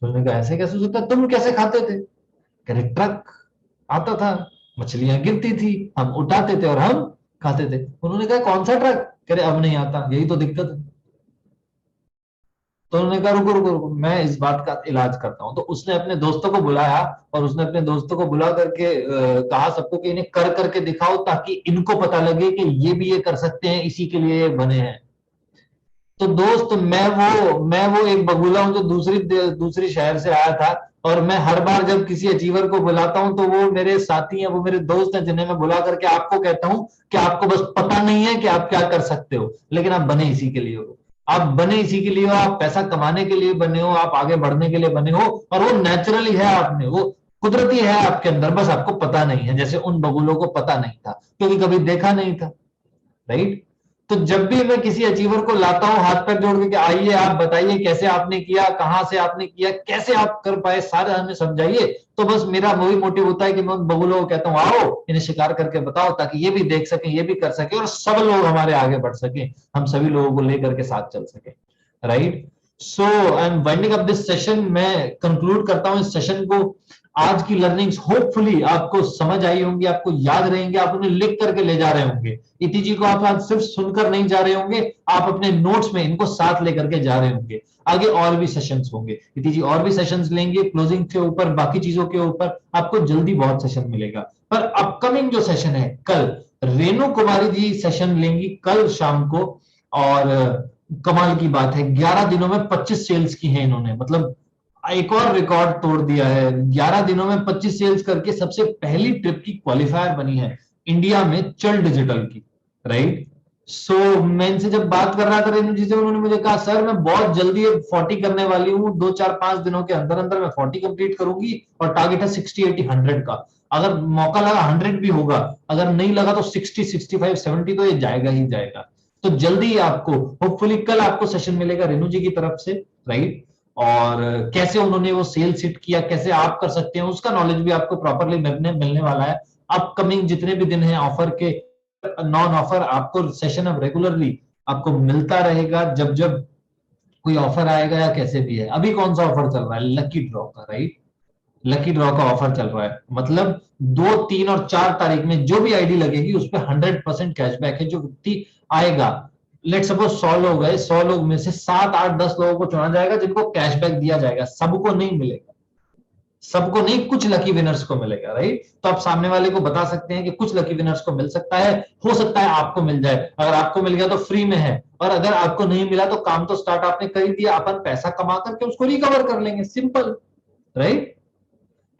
उन्होंने कहा ऐसे कैसे हो सकता है, तुम कैसे खाते थे? कह रहे ट्रक आता था, मछलियां गिरती थी, हम उठाते थे और हम खाते थे। उन्होंने कहा कौन सा ट्रक? कह रहे अब नहीं आता, यही तो दिक्कत है। तो उन्होंने कहा रुको रुको रुको, मैं इस बात का इलाज करता हूँ। तो उसने अपने दोस्तों को बुलाया और उसने अपने दोस्तों को बुला करके कहा सबको कि इन्हें कर करके दिखाओ ताकि इनको पता लगे कि ये भी ये कर सकते हैं, इसी के लिए ये बने हैं। तो दोस्त मैं वो एक बगुला हूं जो दूसरी शहर से आया था, और मैं हर बार जब किसी अचीवर को बुलाता हूं तो वो मेरे साथी हैं, वो मेरे दोस्त हैं, जिन्हें मैं बुला करके आपको कहता हूं कि आपको बस पता नहीं है कि आप क्या कर सकते हो, लेकिन आप बने इसी के लिए हो। आप बने इसी के लिए हो, आप पैसा कमाने के लिए बने हो, आप आगे बढ़ने के लिए बने हो, और वो नेचुरली है आप में, वो कुदरती है आपके अंदर, बस आपको पता नहीं है, जैसे उन बगुलों को पता नहीं था क्योंकि कभी देखा नहीं था। राइट। तो जब भी मैं किसी अचीवर को लाता हूं हाथ पैर जोड़ के कि आइए आप बताइए कैसे आपने किया, कहां से आपने किया, कैसे आप कर पाए, सारे हमें समझाइए, तो बस मेरा वही मोटिव होता है कि मैं उन बगुलों को कहता हूं आओ इन्हें शिकार करके बताओ, ताकि ये भी देख सकें, ये भी कर सके, और सब लोग हमारे आगे बढ़ सके, हम सभी लोगों को लेकर के साथ चल सके। Right. So I am winding up this session. मैं कंक्लूड करता हूं इस सेशन को। आज की लर्निंग्स होपफुली आपको समझ आई होंगी, आपको याद रहेंगे, आप उन्हें लिख करके ले जा रहे होंगे। इति जी को आप आज सिर्फ सुनकर नहीं जा रहे होंगे, आप अपने नोट्स में इनको साथ लेकर के जा रहे होंगे। आगे और भी सेशंस होंगे, इति जी और भी सेशंस लेंगे क्लोजिंग के ऊपर, बाकी चीजों के ऊपर आपको जल्दी बहुत सेशन मिलेगा। पर अपकमिंग जो सेशन है कल, रेणु कुमारी जी सेशन लेंगी कल शाम को, और कमाल की बात है 11 दिनों में 25 सेल्स की है इन्होंने, मतलब एक और रिकॉर्ड तोड़ दिया है। 11 दिनों में 25 सेल्स करके सबसे पहली ट्रिप की क्वालिफायर बनी है इंडिया में चल डिजिटल की। राइट। सो मैं इनसे जब बात कर रहा था रेणु जी से, उन्होंने मुझे कहा सर मैं बहुत जल्दी 40 करने वाली हूँ, 2 4 5 दिनों के अंदर अंदर मैं 40 कंप्लीट करूंगी, और टारगेट है 60 80 100 का। अगर मौका लगा 100 भी होगा, अगर नहीं लगा तो 60 65 70 तो ये जाएगा ही जाएगा। तो जल्दी ही आपको होपफुली कल आपको सेशन मिलेगा रेणु जी की तरफ से। राइट। और कैसे उन्होंने वो सेल सेट किया, कैसे आप कर सकते हैं, उसका नॉलेज भी आपको प्रॉपरली मिलने वाला है। अपकमिंग जितने भी दिन हैं ऑफर के, नॉन ऑफर, आपको सेशन अब रेगुलरली आपको मिलता रहेगा, जब जब कोई ऑफर आएगा या कैसे भी है। अभी कौन सा ऑफर चल रहा है? लकी ड्रॉ का। राइट। लकी ड्रॉ का ऑफर चल रहा है, मतलब 2 3 और 4 तारीख में जो भी आईडी लगेगी उस पर 100% कैशबैक है। जो व्यक्ति आएगा, लेट सपोज 100 लोग है, 100 लोग में से 7 8 10 लोगों को चुना जाएगा जिनको कैशबैक दिया जाएगा, सबको नहीं मिलेगा, सबको नहीं, कुछ लकी विनर्स को मिलेगा। राइट। तो आप सामने वाले को बता सकते हैं कि कुछ लकी विनर्स को मिल सकता है, हो सकता है आपको मिल जाए। अगर आपको मिल गया तो फ्री में है, और अगर आपको नहीं मिला तो काम तो स्टार्ट आपने कर ही दिया, अपन पैसा कमा करके उसको रिकवर कर लेंगे, सिंपल। राइट।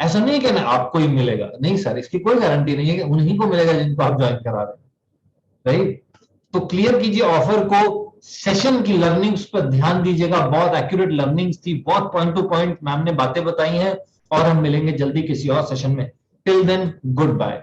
ऐसा नहीं है कि ना आपको ही मिलेगा, नहीं सर, इसकी कोई गारंटी नहीं है कि उन्हीं को मिलेगा जिनको आप ज्वाइन करा रहे हैं। राइट। तो क्लियर कीजिए ऑफर को, सेशन की लर्निंग्स पर ध्यान दीजिएगा, बहुत एक्यूरेट लर्निंग्स थी, बहुत पॉइंट टू पॉइंट मैम ने बातें बताई हैं, और हम मिलेंगे जल्दी किसी और सेशन में। Till then good bye.